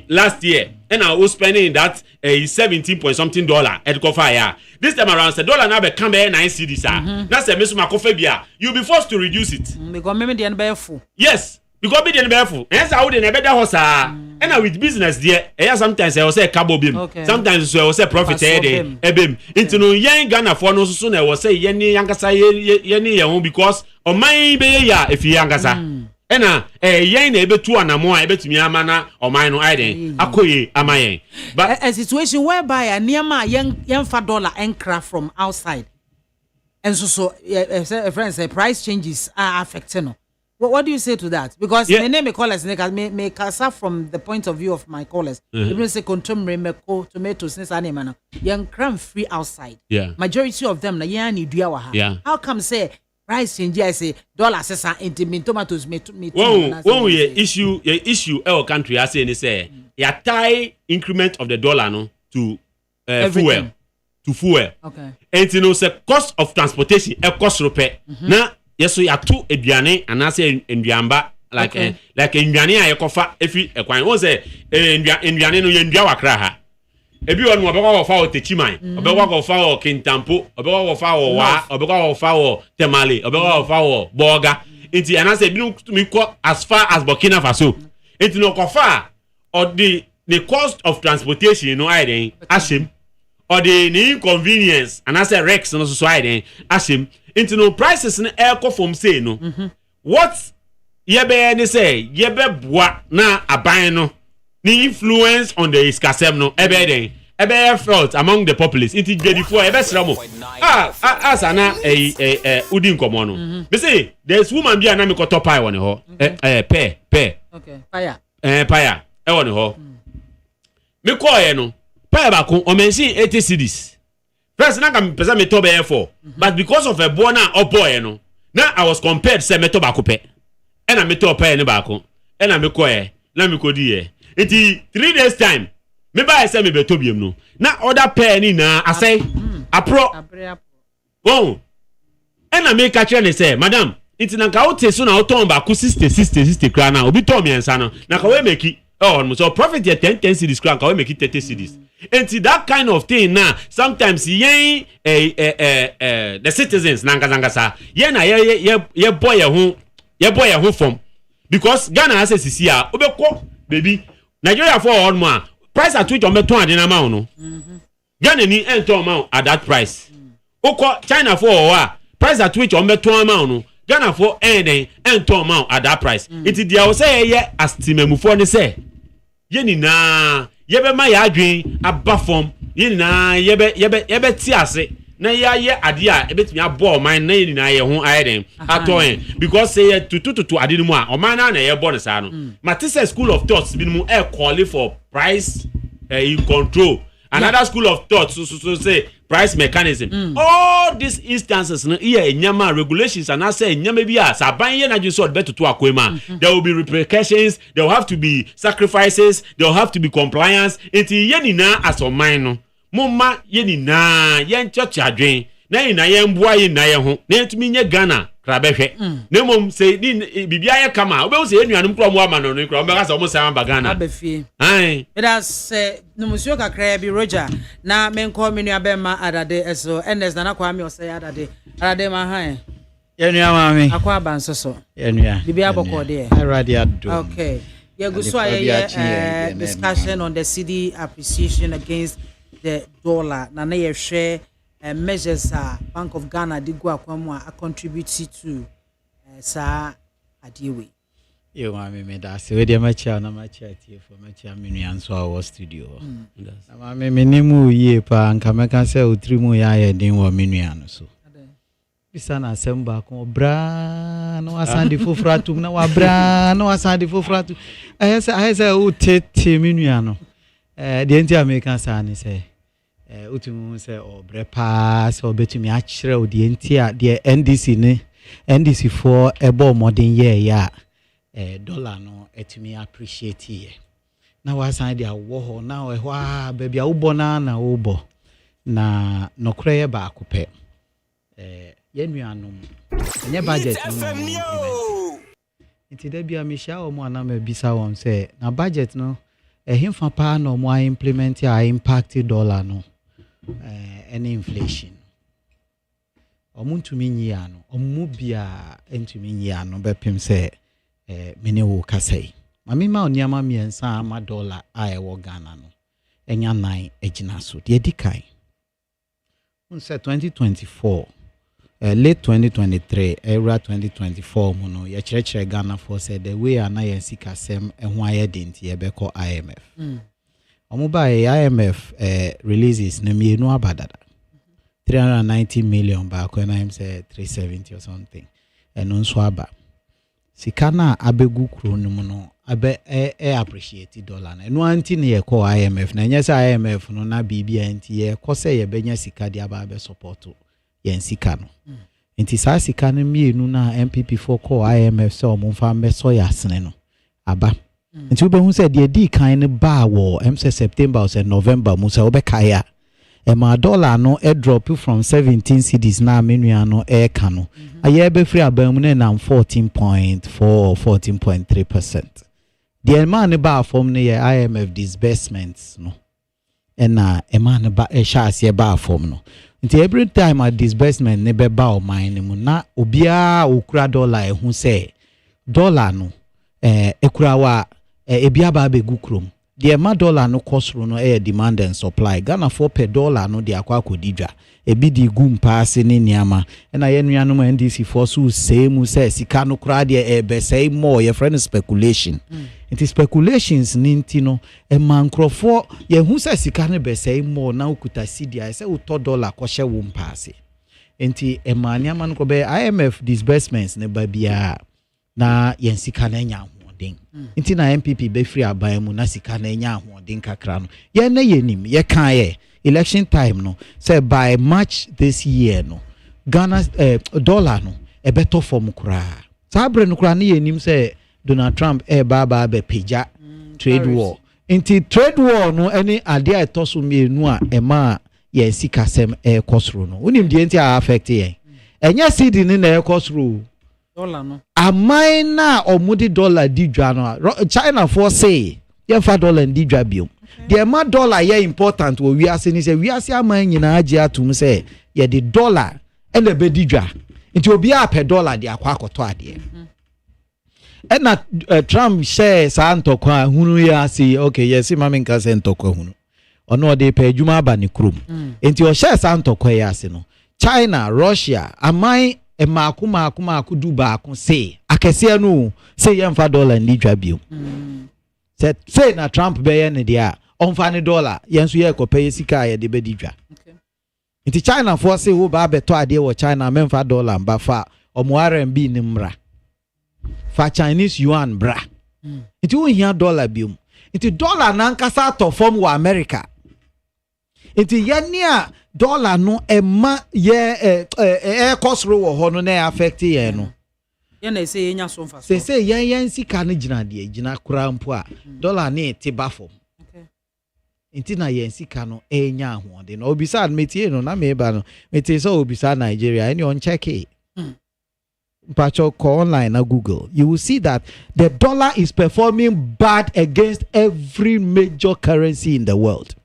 Speaker 16: last year and I was spending that 17 point something dollar at Kofaya. This time around, the dollar now become 9 cedis. That's a Miss Macofabia. You'll be forced to reduce it.
Speaker 1: Because maybe the unbearful.
Speaker 16: Yes, because be the unbearful. Yes, I would in a better horse. And now with business, dear, sometimes I will say cabo beam. Sometimes I will say profit a beam. Into no young Ghana for no soon I will say Yenny Yankasa Yenny because on my bay if you Yankasa. Ena yen ebe tu anamo ebe tumi amana o man no aiden akoye amayen but
Speaker 1: a situation whereby a nearma yen fa dollar encra from outside and so friends say price changes are affecting no. What do you say to that? Because the name me callers may cast from the point of view of my callers. Even say contemporary tomatoes since animal yen cram free outside. Majority of them na yen ni dua ha. How come say price change I say dollar sesa into tomatoes me issue our country I say say ya tie increment of the dollar no to fuel. Okay. And you know say cost of transportation e cost repair. Na yeso ya to eduane anase enduamba like enduane a yekofa efi ekwan won say enduane no ye ndua wakra ha. Ebi won mo obekwa fa o techiman obekwa fa o kintampo obekwa fa o wa obekwa fa o temale obekwa fa o boga enti anase bi mi ko as far as Burkina Faso enti no kofa or the cost of transportation you know I ashim or the inconvenience anase rex no so I ashim enti no prices no air ko from say no what yebe ni say yebe boa na aban no the influence on the iskasem no ebe felt among the populace it is before ebe sramo asana udi nkomo no be say there's woman bi ana me ko top pie won ho pe okay fire
Speaker 16: paya e won ho me ko ye no pie ba ko o mention 80 cedis first na kam pesa me to be for but because of a born na oboy no na I was compared say me to ba ko pe e na me to pie ne ba ko e na me ko ye na me ko di ye. Iti 3 days time. Me buy say me betobium no. Na other pair ni na asay apro. Oh. And I make catch and say, "Madam, iti na ka ote so na oton ba ku 60 kra na obi to me ensa no. Na ka we make it so profit ye 10 cedis kra ka we make it 30 cedis." And that kind of thing now sometimes yen the citizens na ngazangasa yen na ye boy ho from because Ghana has a CCA obeko baby Nigeria for all more price at which on beton adena ma no Ghana ni enter amount at that price Oko China for price at which on beton amount no Ghana for any and to amount at that price. It is the say ye as timemufo ne say. Ye na yebe ma ya adwen aba form ye na yebe ti ase na ya ye ade a ebetumi abo man na ye na ye ho ayeden ato because say tutu ade no mu a oman na ye bo ne sa no matise school of thoughts bi mu e call for price in control. Another school of thought so say price mechanism. All these instances no here nyama regulations and I say nyama bia saban ye na ju so better to akwema. There will be repercussions, there will have to be sacrifices, there will have to be compliance. Enti ye nina asoman no. Mumma ye nina ye nchochi adwen. Na ina ye mboa ye na ye ho. Na entumi nye Ghana krabehwe. Na mom say bibia ye kama. Obe say enuanum kro mo ama no no kro. Obe ka say omo say amba Ghana.
Speaker 1: Abefie. Ai. It has no musio kakra bi Roger. Na men call me nua bema adade eso. Enes na kwa me o say adade. Adade ma han.
Speaker 19: Yenua mami.
Speaker 1: Akwa abanso so.
Speaker 19: Yenua.
Speaker 1: Bibia boko de.
Speaker 19: Already ado.
Speaker 1: Okay. Yeah, go so discussion on the cedi appreciation against the dollar. Na ye share measures Bank of Ghana did go a contribute to sa adiwe.
Speaker 19: You want me that so we my chair na my chair for my chair minu so our studio. Na me nimu ye pa nka me kan say otrimu ya ye din wo minu an so. Bisa na semba ko bra no asandi fofratum na wa bra no asandi fofratu. I say o tete minu an no. The anti American say say utumu se obrepa se obetumi akire odi a de NDC for ebo modern year ya dollar no etumi appreciate ye na wasan de awo ho na ho a baby a ubo na ubo na nokre ye ba akopɛ yenuanom enye budget no nti da bia me sha o mo ana ma bisa won se na budget no himfa pa na mo implement a impact dollar no any inflation omuntumi nyia no omubia entumi nyia no bepem se mene wo kasai mami ma oniama miensa ama dollar a ewo Ghana no enya 9 egina so de dikai unse 2024 late 2023 era 2024 mu no ye kyerɛkyerɛ Ghana for said the way ana yen sikasem eho ayede nti ye beko IMF omuba IMF releases na mienu abadada 390 million back when I'm say 370 or something and nso aba sika na abegu kro no mu no abe appreciate dollar na no anti na ye call IMF na nyesa IMF no na bibia anti ye kose ye benya sika dia ba be support yen sika no nti sa sika no mienu na MPP4 call IMF so omfa meso ya sene no aba nti we hu say de di kan ne ba wo say September or November mu say obekaya ma dollar no drop from 17 cedis na menua no ka no aye be free abam na 14.4 14.3%. The man ba form ne IMF disbursements no na man ba shas ye ba form no nti every time a disbursement ne be ba o man mu na obia okura dollar hu say dollar no ekura wa ebia ba be gukrom the ma dollar no cost no demand and supply Ghana for per dollar no de akwa kodidwa ebi di gum pass ni niama na ye nuanom NDC for so same say sika no kra de be say more your friend speculation it is speculations ninti no man crofo ye hu say sika no be say more na ukuta cedi say uto dollar ko hye wo mpaase enti ma niama no ko be IMF disbursements ne ba bia na yen sika na nya inti na MPP be free aban mu na sika na nya ahoden kakra no ye na yenim ye kan ye election time no say by March this year no Ghana dollar no e beto form kura sabre no kura na yenim say Donald Trump ba be peja trade war inti trade war no any ade a etoso mienu a e ma ye sika sem kosro no unim de inti a affect ye enya cedi ni na kosro dollar no amaina omudi dollar didwa no China for say ye fa dollar didwa biom the ma dollar ye important wo wiase ni say wiase aman nyina age atum say ye the dollar e na be didwa nti obi a pe dollar de akwa akoto ade na Trump share sa ntokwa hunu ya say okay yes mama nka say ntokwa hunu ono de pe adwuma aba ne krom nti o share sa ntokwa ya say no China Russia aman maaku du baako say akese no say yemfa dollar ni dwa bio say na Trump be ne dia onfa ne dollar yenso ye kopay sika ye de be di dwa nti China for say wo ba beto ade wo China memfa dollar mba fa omo RMB ni mra fa Chinese yuan bra nti wo hia dollar bio nti dollar na nkasa to form wo America nti ye ne a dollar no ema ye cost ro wo ho no na affect ye no
Speaker 1: ye na say nya so mfa
Speaker 19: so say yen sika no gina de gina kura mpo a dollar na eti ba form inti na yen sika no enya ahode no obisa metie no na meba no metie so obisa Nigeria any on check it pacho call online na Google you will see that the dollar is performing bad against every major currency in the world.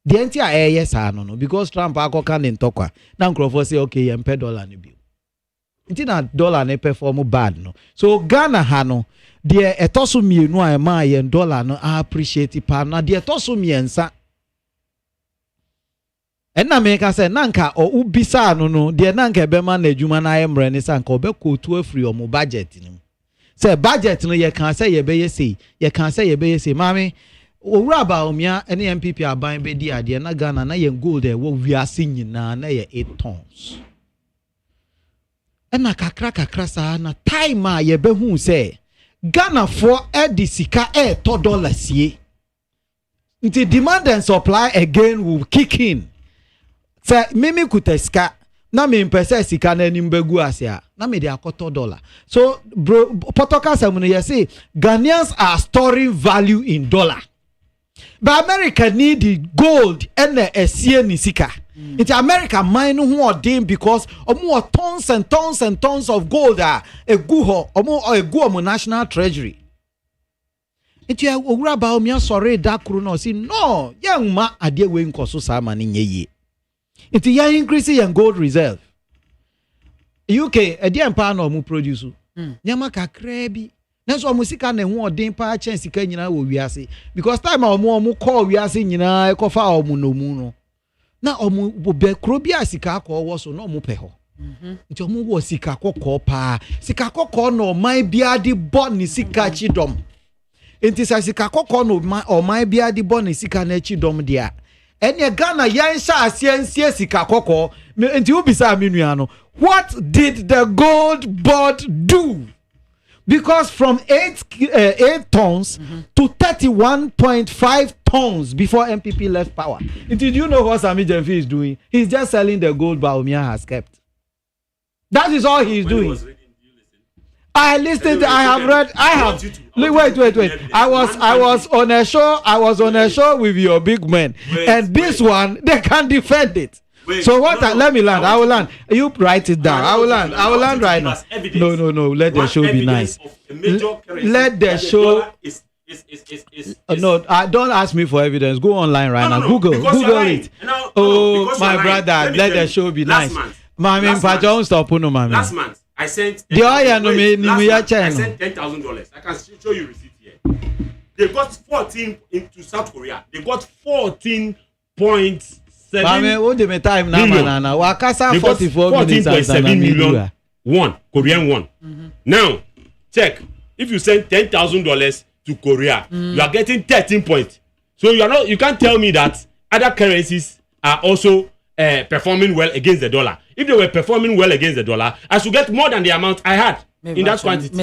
Speaker 19: The entire yes no because Trump akoka ne ntokwa na nkrofo say okay yen pay dollar ne bi inti na dollar ne perform bad no so Ghana ha no de etoso mienu a ma yen dollar no appreciate pa na de etoso miensa enna me ka say nanka o ubisa no de nanka be ma na adwuma na ayemre ne sanka obekotu afri o mo budget ni say budget no ye kan say ye be yesi ye kan say ye be yesi mami owura ba omia ene MPP aban be di ade na Ghana na yen gold e wo wiase nyina na ye 8 tons ena kakra sa na time a ye be hu say Ghana for the sika $2 sie. Until demand and supply again will kick in. Say mimi kuteska na me impese sika na nimbegu asia na me de $2. So bro potoka samuno you say Ghanaians are storing value in dollar. But America need the gold and the sie ni sika. It's America mine who are dim because more tons and tons and tons of gold are a guho or go national treasury. It ya ograba omia sorry dakuru no see no young ma ade we nkoso sama ni nyeye. It ya increase your gold reserve. UK ade empa na omu produce. Nyama kakra bi. Nanso omu sika na hu odin pa chen sika nyina wo wiase because time omu call wiase nyina e kofa omu no mu no. Na omu be krobia sika akọ so na omu pe ho nti omu wo sika kokọ pa sika kokọ no man bia di bo ni sika chidom nti sika kokọ no oman bia di bo ni sika na chidom dia ene Ghana yan sha asiensie sika kokọ nti ubisa menua no what did the gold board do? Because from 8 tons to 31.5 tons before MPP left power. Did you know what Sami Jemfi is doing? He's just selling the gold Baumia has kept. That is all he's doing. I listened. I have read. I have. Wait. I was on a show. I was on a show with your big men, and this one they can't defend it. Wait, so what? Let me land. I will land. You write it down. I will land. I will land right now. No. Let the show be nice. Let the show. No, don't ask me for evidence. Go online right now. Google it. Oh, my brother. Let the show be nice. Mami, don't stop. Mami.
Speaker 16: Last month, I sent.
Speaker 19: I
Speaker 16: sent $10,000. I can show you receipt here. They got 14 into South Korea. They got 14 points.
Speaker 19: What the time now? Wakasa
Speaker 16: 14.7 million won, Korean won. Now, check. If you send $10,000 to Korea, you are getting 13 points. So you can't tell me that other currencies are also performing well against the dollar. If they were performing well against the dollar, I should get more than the amount I had in that quantity.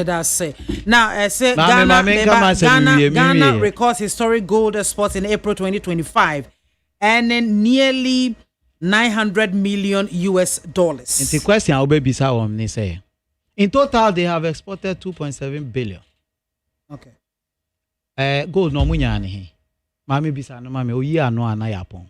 Speaker 1: Now, say Ghana records historic gold exports in April 2025. And then nearly $900 million.
Speaker 19: It's a question I'll be say. In total, they have exported 2.7 billion.
Speaker 1: Okay.
Speaker 19: Gold no munyani. Mami bisa no mami oyi no anayapon.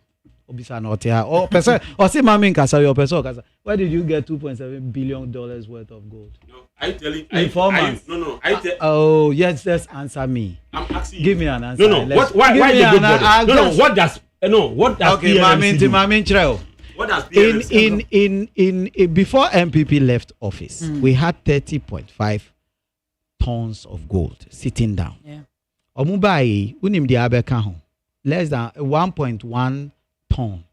Speaker 19: Obisa no tia. Oh, person. Or say mami nkasa your person kasa. Where did you get $2.7 billion worth of gold?
Speaker 16: No, I telling.
Speaker 19: In 4 months.
Speaker 16: No.
Speaker 19: Oh yes, just answer me.
Speaker 16: I'm asking.
Speaker 19: Give me an answer.
Speaker 16: No. Why the gold body? No. What does? No, what does
Speaker 19: okay, Mami,
Speaker 16: what does
Speaker 19: in before MPP left office, we had 30.5 tons of gold sitting down.
Speaker 1: Yeah.
Speaker 19: Omubai unim di abeka ho less than 1.1 ton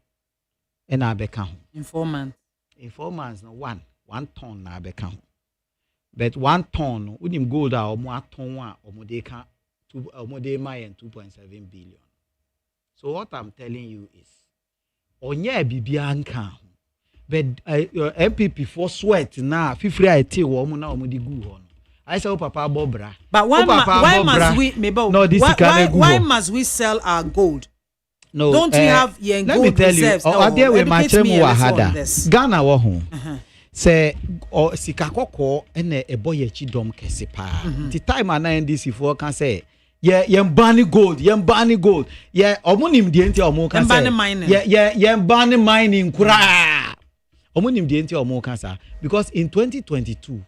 Speaker 19: in abeka ho.
Speaker 1: In 4 months.
Speaker 19: In 4 months, no one. 1 ton na abeka ho. But 1 ton unim gold a omo aton a omo de ka omo de my 2.7 billion. So what I'm telling you is onye bibia nka ho. But MPP for sweat na fifiri a ete wo omo na omo de gu ho. I say papa bobra.
Speaker 1: But why must we why must we sell our gold?
Speaker 19: No,
Speaker 1: don't we have yen gold
Speaker 19: let me tell
Speaker 1: reserves?
Speaker 19: You, there we machemu wahada. Ghana wo ho. Say sika kokko ene eboye chi dom kese pa. The time ana NDC for can say yem ban gold. Yeah, omunim die nti omo kan say. Yem ban mining kura. Omunim die nti omo kan say because in 2022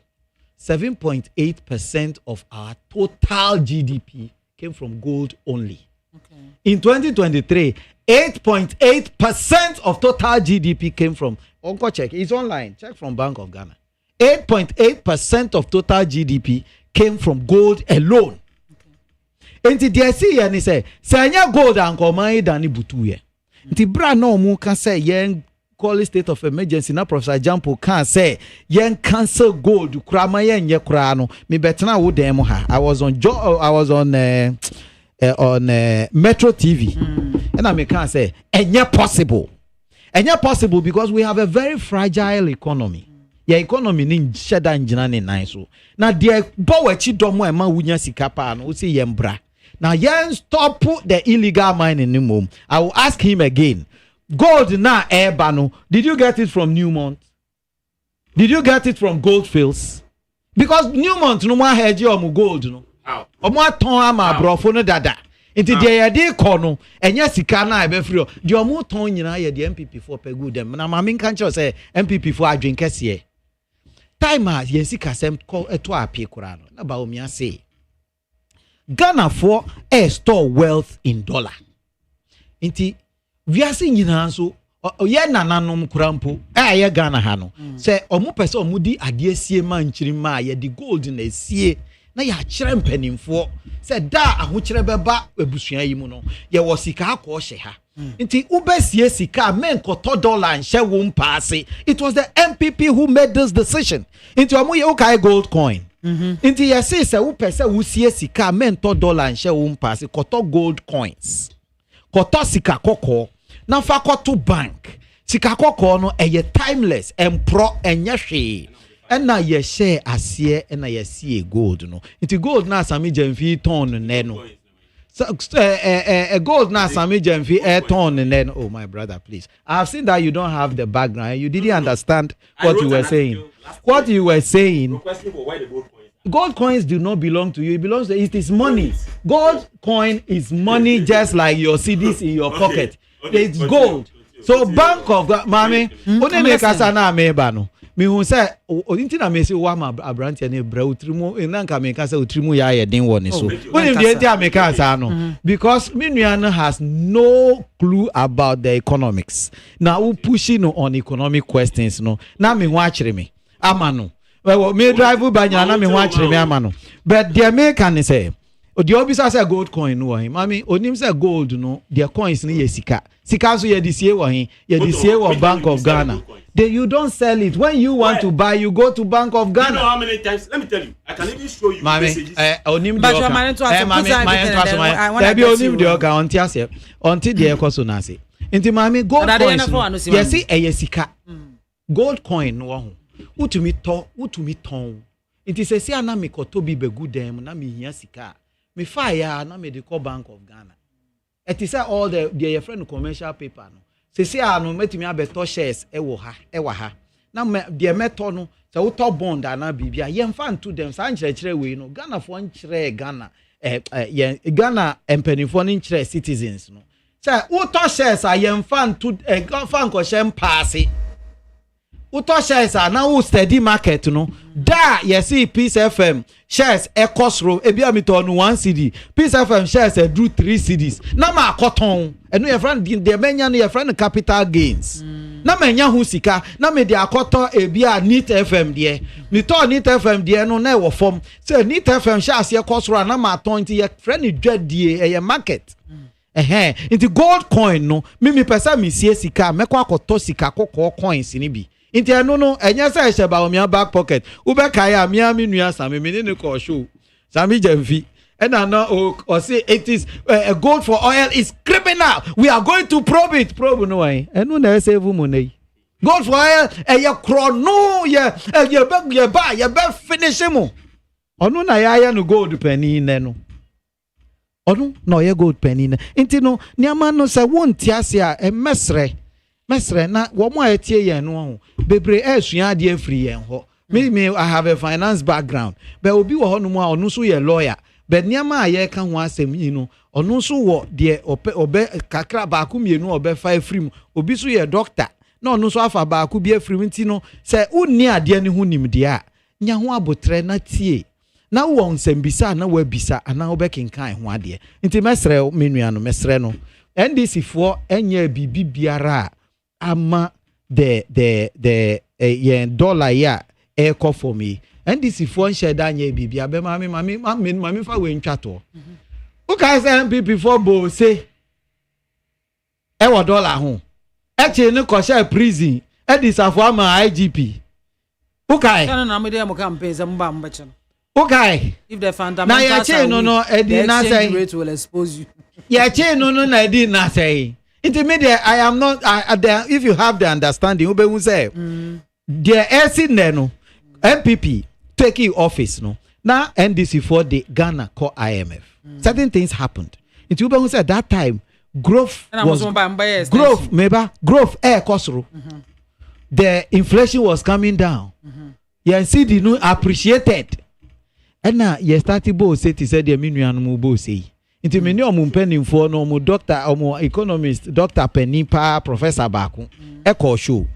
Speaker 19: 7.8% of our total GDP came from gold only. Okay. In 2023, 8.8% of total GDP came from, go check, it's online, check from Bank of Ghana. 8.8% of total GDP came from gold alone. And the DSC and say, Sanya gold and Komai Dani Butuye. The bra no mu can say, yen call state of emergency na Professor Jampo can say yen cancel gold krama yen ye krano me betna wo dem ha. I was on Metro TV and I can say enye possible because we have a very fragile economy. Your economy ni sheda njina ni nine so na de bowe chi domo e ma wunya sika pa no say yen bra now yen stop the illegal mining ni mom. I will ask him again. Gold na Ebano. Did you get it from Newmont? Did you get it from Goldfields? Because Newmont no more hedge omu gold no. Omo ton ama brofo no dada. Inti de ye kono enye sika na ebe free. De omo ton nyina ye de MPP for pegu dem. Na ma min kan cho say MPP for adwen kese. Time as ye sika sem ko eto apie kura no. Na ba omi ase. Ghana for store wealth in dollar. Inti we are seeing in so ye nananom kurampo ye Ghana ha no say omo pese omo di ade asie ma nchiri ma ye di gold na asie na ya kire mpanimfo say da ahokyere beba ebusua yi mu no ye wo sika akọ hye ha nti ubesie sika men koto dollar nhye wo mpaase. It was the MPP who made this decision. Nti omo ye okay gold coin nti ye say wo pese wo sie sika men to dollar nhye wo mpaase koto gold coins koto sika kokko na fa to bank sika kokko no eye timeless empro enye hwe ena ye share asie ena ye see gold no it gold na sami jamfi ton ne no gold na sami jamfi ton ne no. Oh my brother, please, I have seen that you don't have the background, you didn't understand what you were saying. What you were saying, gold coins do not belong to you. It belongs to it is money. Gold coin is money just like your CDs in your pocket. It's gold. So Bank of Mami, only make us na meba no. Me who say inti na me say wa ma abrante na bra utrimu enanka me ka say utrimu ya ye den woni so. When the enti make us no because me nuano has no clue about the economics. Now who pushing on economic questions no. Na me ho akire me. Amano. Well, me drive banya na me ho akire me amano. But the American say the obisa say gold coin no him. Mami onim say gold no their coins ni ye sika. Sika so ye disie wo him. Ye disie wo Bank of Ghana. Then you don't sell it. When you want to buy, you go to Bank of Ghana.
Speaker 16: You know how many times? Let me tell you. I can even show you messages.
Speaker 19: Onim de oka onti ase. Onti de ekoso na ase. Nti mami gold coins. Yes see sika. Gold coin no ho. Utumi ton. Nti se se ana me koto bi begu dem na me hia sika. Me fire na me de call Bank of Ghana. It is all the your friend commercial paper no. Se anu metumi abeto shares ewo ha. Na de meto no se wo to bond ana bibia ye mfa nto dem sa nkyerɛkyerɛ we no Ghana fo nkyerɛ Ghana Ghana empanifo no nkyerɛ citizens no. Se wo to shares a ye mfa nto fa nko hyɛ mpaase. Uto shares na wo steady market no da ye see Peace FM shares ekosro ebi amito no 1 CD Peace FM shares drew 3 CDs na ma akoton eno ye friend de menya no ye friend capital gains na menya hu sika na me de akoton ebi a Neat FM de me to Neat FM de no na e wo form say Neat FM shares ekosro na ma aton ti ye friend dwadie e ye market into gold coin no me pesa me sie sika mekwa akoto sika kokko coins ni bi Inti no enya say she ba o back pocket. Ube kaya mi nua Sami me ne ko show. Sami Jemfi. And I know or say it is gold for oil is criminal. We are going to probe it. Probe no way. And no na say money. Gold for oil ye chrono ye buy ye be finish mo. Onu na ya no gold penny no. Onu no ye gold penny. Inti no niama no say won tiase a mesre na wo mo atie yen no ho. Bebre esua ade afri yen ho. Me I have a finance background. But obi wo ho no mo a onu so ye lawyer. But niama a ye ka ho asem yi no onu so wo de obe kakra ba ku mienu obe fa afrim. Obi so ye doctor. Na onu so afa ba ku bi afrim nti no say unni ade ne ho nimde a nya ho abotre na tie. Na wo nsembisa na wa bisa ana obekenkan ho ade nti mesre menua no mesre no NDC for enya bibi biara ama the dollar ya eko for me NDC for nsheda anya bibi abe mami fa we ntwa to who can say MPP for bo say e wo dollar ho e che ne ko share prison e disafo ama IGP who can
Speaker 1: na me dey mo campaign say mba mbeche.
Speaker 19: Okay.
Speaker 1: If the fundamentals
Speaker 19: no Eddie na say
Speaker 1: rate will expose you.
Speaker 19: Yeah, no Eddie na say. Intermediate I am not if you have the understanding ube who say there AC no MPP taking office no. Now NDC for the Ghana call IMF. Certain things happened. It ube who said that time growth air kosro. The inflation was coming down. Yeah, see the new appreciated. Ena ye started bo say ti said the minua no bo say nti me ne omumpenim for no mo doctor omo economist Dr. Penipa Professor Baku e call show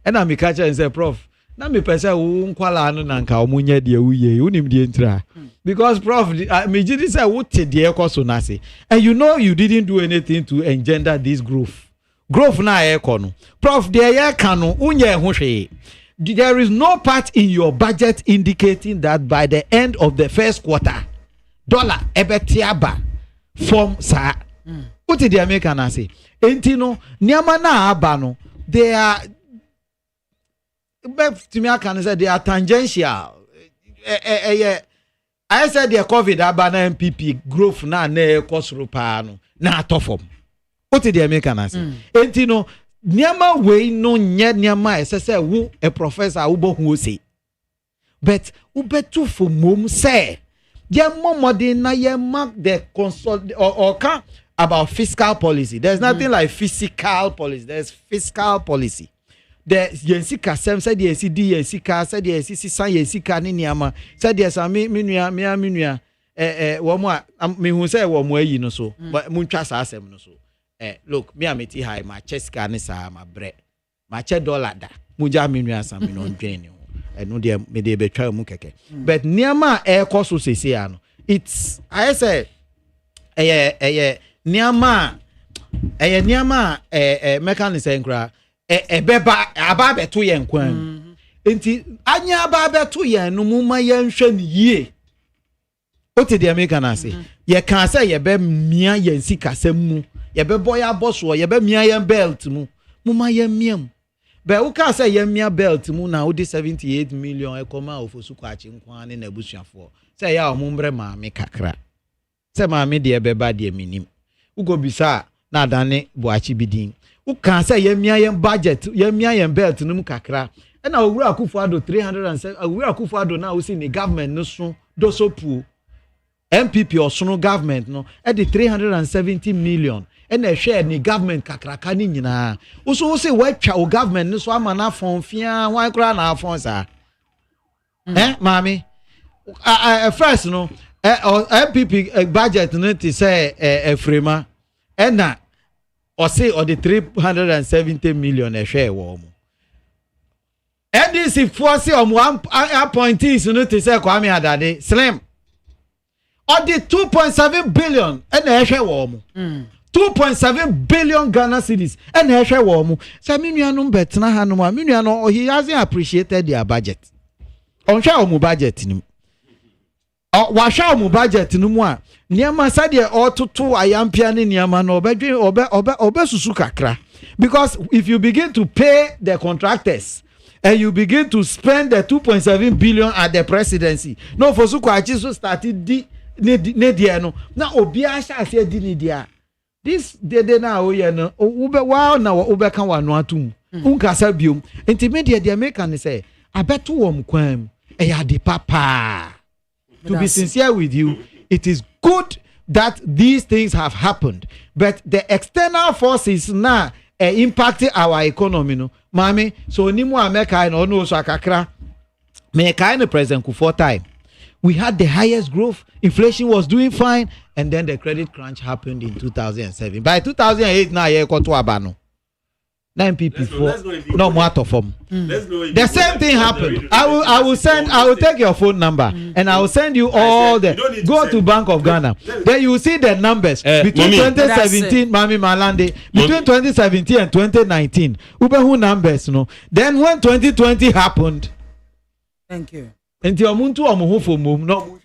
Speaker 19: ena me catch and say prof na me pese wo nkwala no na nka omunya de wuye unim de ntra because prof me jidi say wo te de ekoso na say and you know you didn't do anything to engender this growth na ekono prof de ye kan no unye ho hwe. There is no part in your budget indicating that by the end of the first quarter, dollar ebetiaba from sa. What did the American say? Entino, niama na abano. They are. To me, I can say they are tangential. I said the COVID abana MPP growth na ne kosrupano na tofom. What did the American say? Entino. Niama we no nye niama say wo a professor ubo hu say but ubetu for mom say ye momode na ye mark the consult or can about fiscal policy. There's nothing like fiscal policy. There's fiscal policy. The yensika sem said the CD yensika said the CC san yensika ni niama said the sami minua wo mo me hu say wo mo ayi no so but muntwa sa asem no so. Look, me ameti high my chest can sa my bread. My check dollar da. Muja minua sam me no dwen no de me de betwa mu keke. But niama e koso sese ano. It's I say niama mechanism nkra beba aba beto yen kwan. Enti anya aba beto yen no mu ma yen hwe ni yie. Ote de American ase. Ye kan say ye be mia yen sikasem mu. Ye be boy aboso ye be mia yen belt mu ma yen miam be wo ka say yen mia belt mu na wo di 78 million e koma ofosu kwa chi nkwan ne na busuafo say ya omumbre maame kakra say maame de be ba de minim ugo bisa na adane boachi bidin wo ka say yen mia yen budget yen mia yen belt num kakra e na owura akufo ado 307 owura akufo ado na wo si ni government no so do so pu MPP osono government no e di 370 million and a share ni government kakraka ni nyina wo say watwa o government no so ama na fonfia wan kra na fonsa mami first no MPP budget no ti say frema na o say o the 370 million a share wo mo NDC force o mo appointees no ti say Kwame Adade slim o the 2.7 billion and a share wo mo 2.7 billion Ghana cedis and hwe wo mu say minuanum betna hanom a minuano he hasn't appreciated their budget on hwe o mu budget nim wa hwe o mu budget nim a niam sade ototo ayampia ne niam na obesusu kakra because if you begin to pay the contractors and you begin to spend the 2.7 billion at the presidency. No, for so kwachi so started ne dia no. Na obi asha ase di ne dia. This dede na o ye no ube wow na ube kan wa no atum. Unkasa biom. Enti media dia make an say abeto wom kwam e ya de papa. To be sincere with you, it is good that these things have happened, but the external forces now impacting our economy. No, mami. So ni mo America no no so akakra. Me kind of President Kufuor time. We had the highest growth. Inflation was doing fine, and then the credit crunch happened in 2007. By 2008, now you got to abano. 9 people no more to form. The same thing happened. I will take your phone number and I will send you all the go to Bank of Ghana. Then you will see the numbers between 2017, Mami Malande, between 2017 and 2019. Ubehu numbers, no. Then when 2020 happened,
Speaker 1: thank you.
Speaker 19: Nti omuntu omuhu for mum no
Speaker 1: me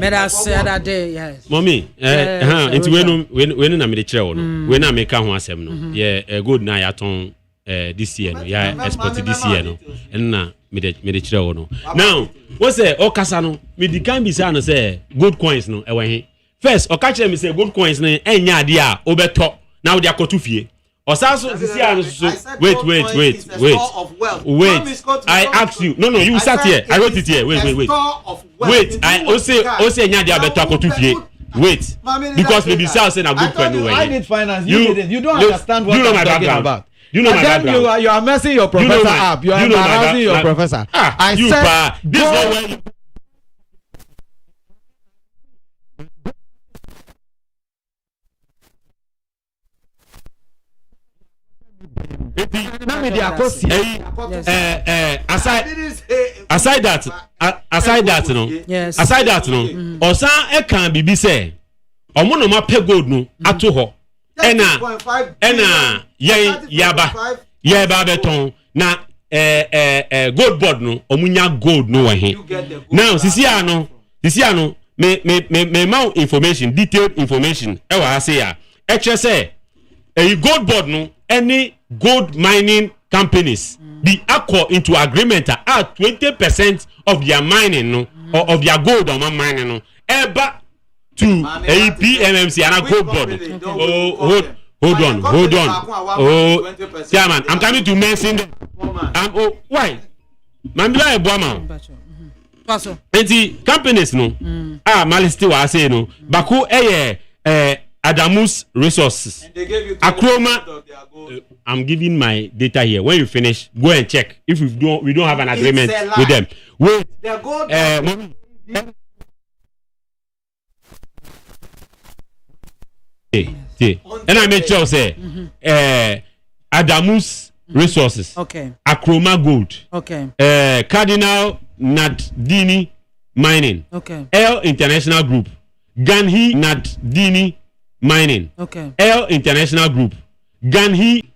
Speaker 1: that say that day yes
Speaker 16: mommy nti we na me de kire wo no we na me ka ho asem no yeah good na ya ton this year no ya export this year no na me de kire wo no now what say o kasa no me di kan bi say no say gold coins no e we first o ka kire me say gold coins no enya ade a obeto na wo de akoto fie Osaso this year so wait. I asked you. No, you sat here. I wrote it here. Wait. Wait. I also nya dia beto akoto fie. Wait. Because maybe sales say na good for anyway.
Speaker 19: I need finance. You don't understand what I'm talking about.
Speaker 16: You know my background.
Speaker 19: You are messing your professor up. You are embarrassing your professor.
Speaker 16: I said this is not when aside that no osan e kan bibi say omo no ma pe gold no ato ho ena yaba beton na gold board no omunya gold no he now sisi ano me mau information detailed information e wa say ya e say a gold board no any gold mining companies be accord into agreement at 20% of their mining no or of their gold on mining no ever to a PMMC and a gold board. Hold on. Oh, chairman, I'm coming to mention them. Why? Mandela Boama. And companies no malisti wa say no Baku Adamus Resources. Akroma. I'm giving my data here. When you finish, go and check. If we don't have an agreement with them. Wait. And I make sure say Adamus Resources.
Speaker 1: Okay.
Speaker 16: Akroma Gold.
Speaker 1: Okay.
Speaker 16: Cardinal Naddini Mining.
Speaker 1: Okay.
Speaker 16: L International Group. Ganhi Naddini Mining.
Speaker 1: Okay.
Speaker 16: L International Group. Ganhi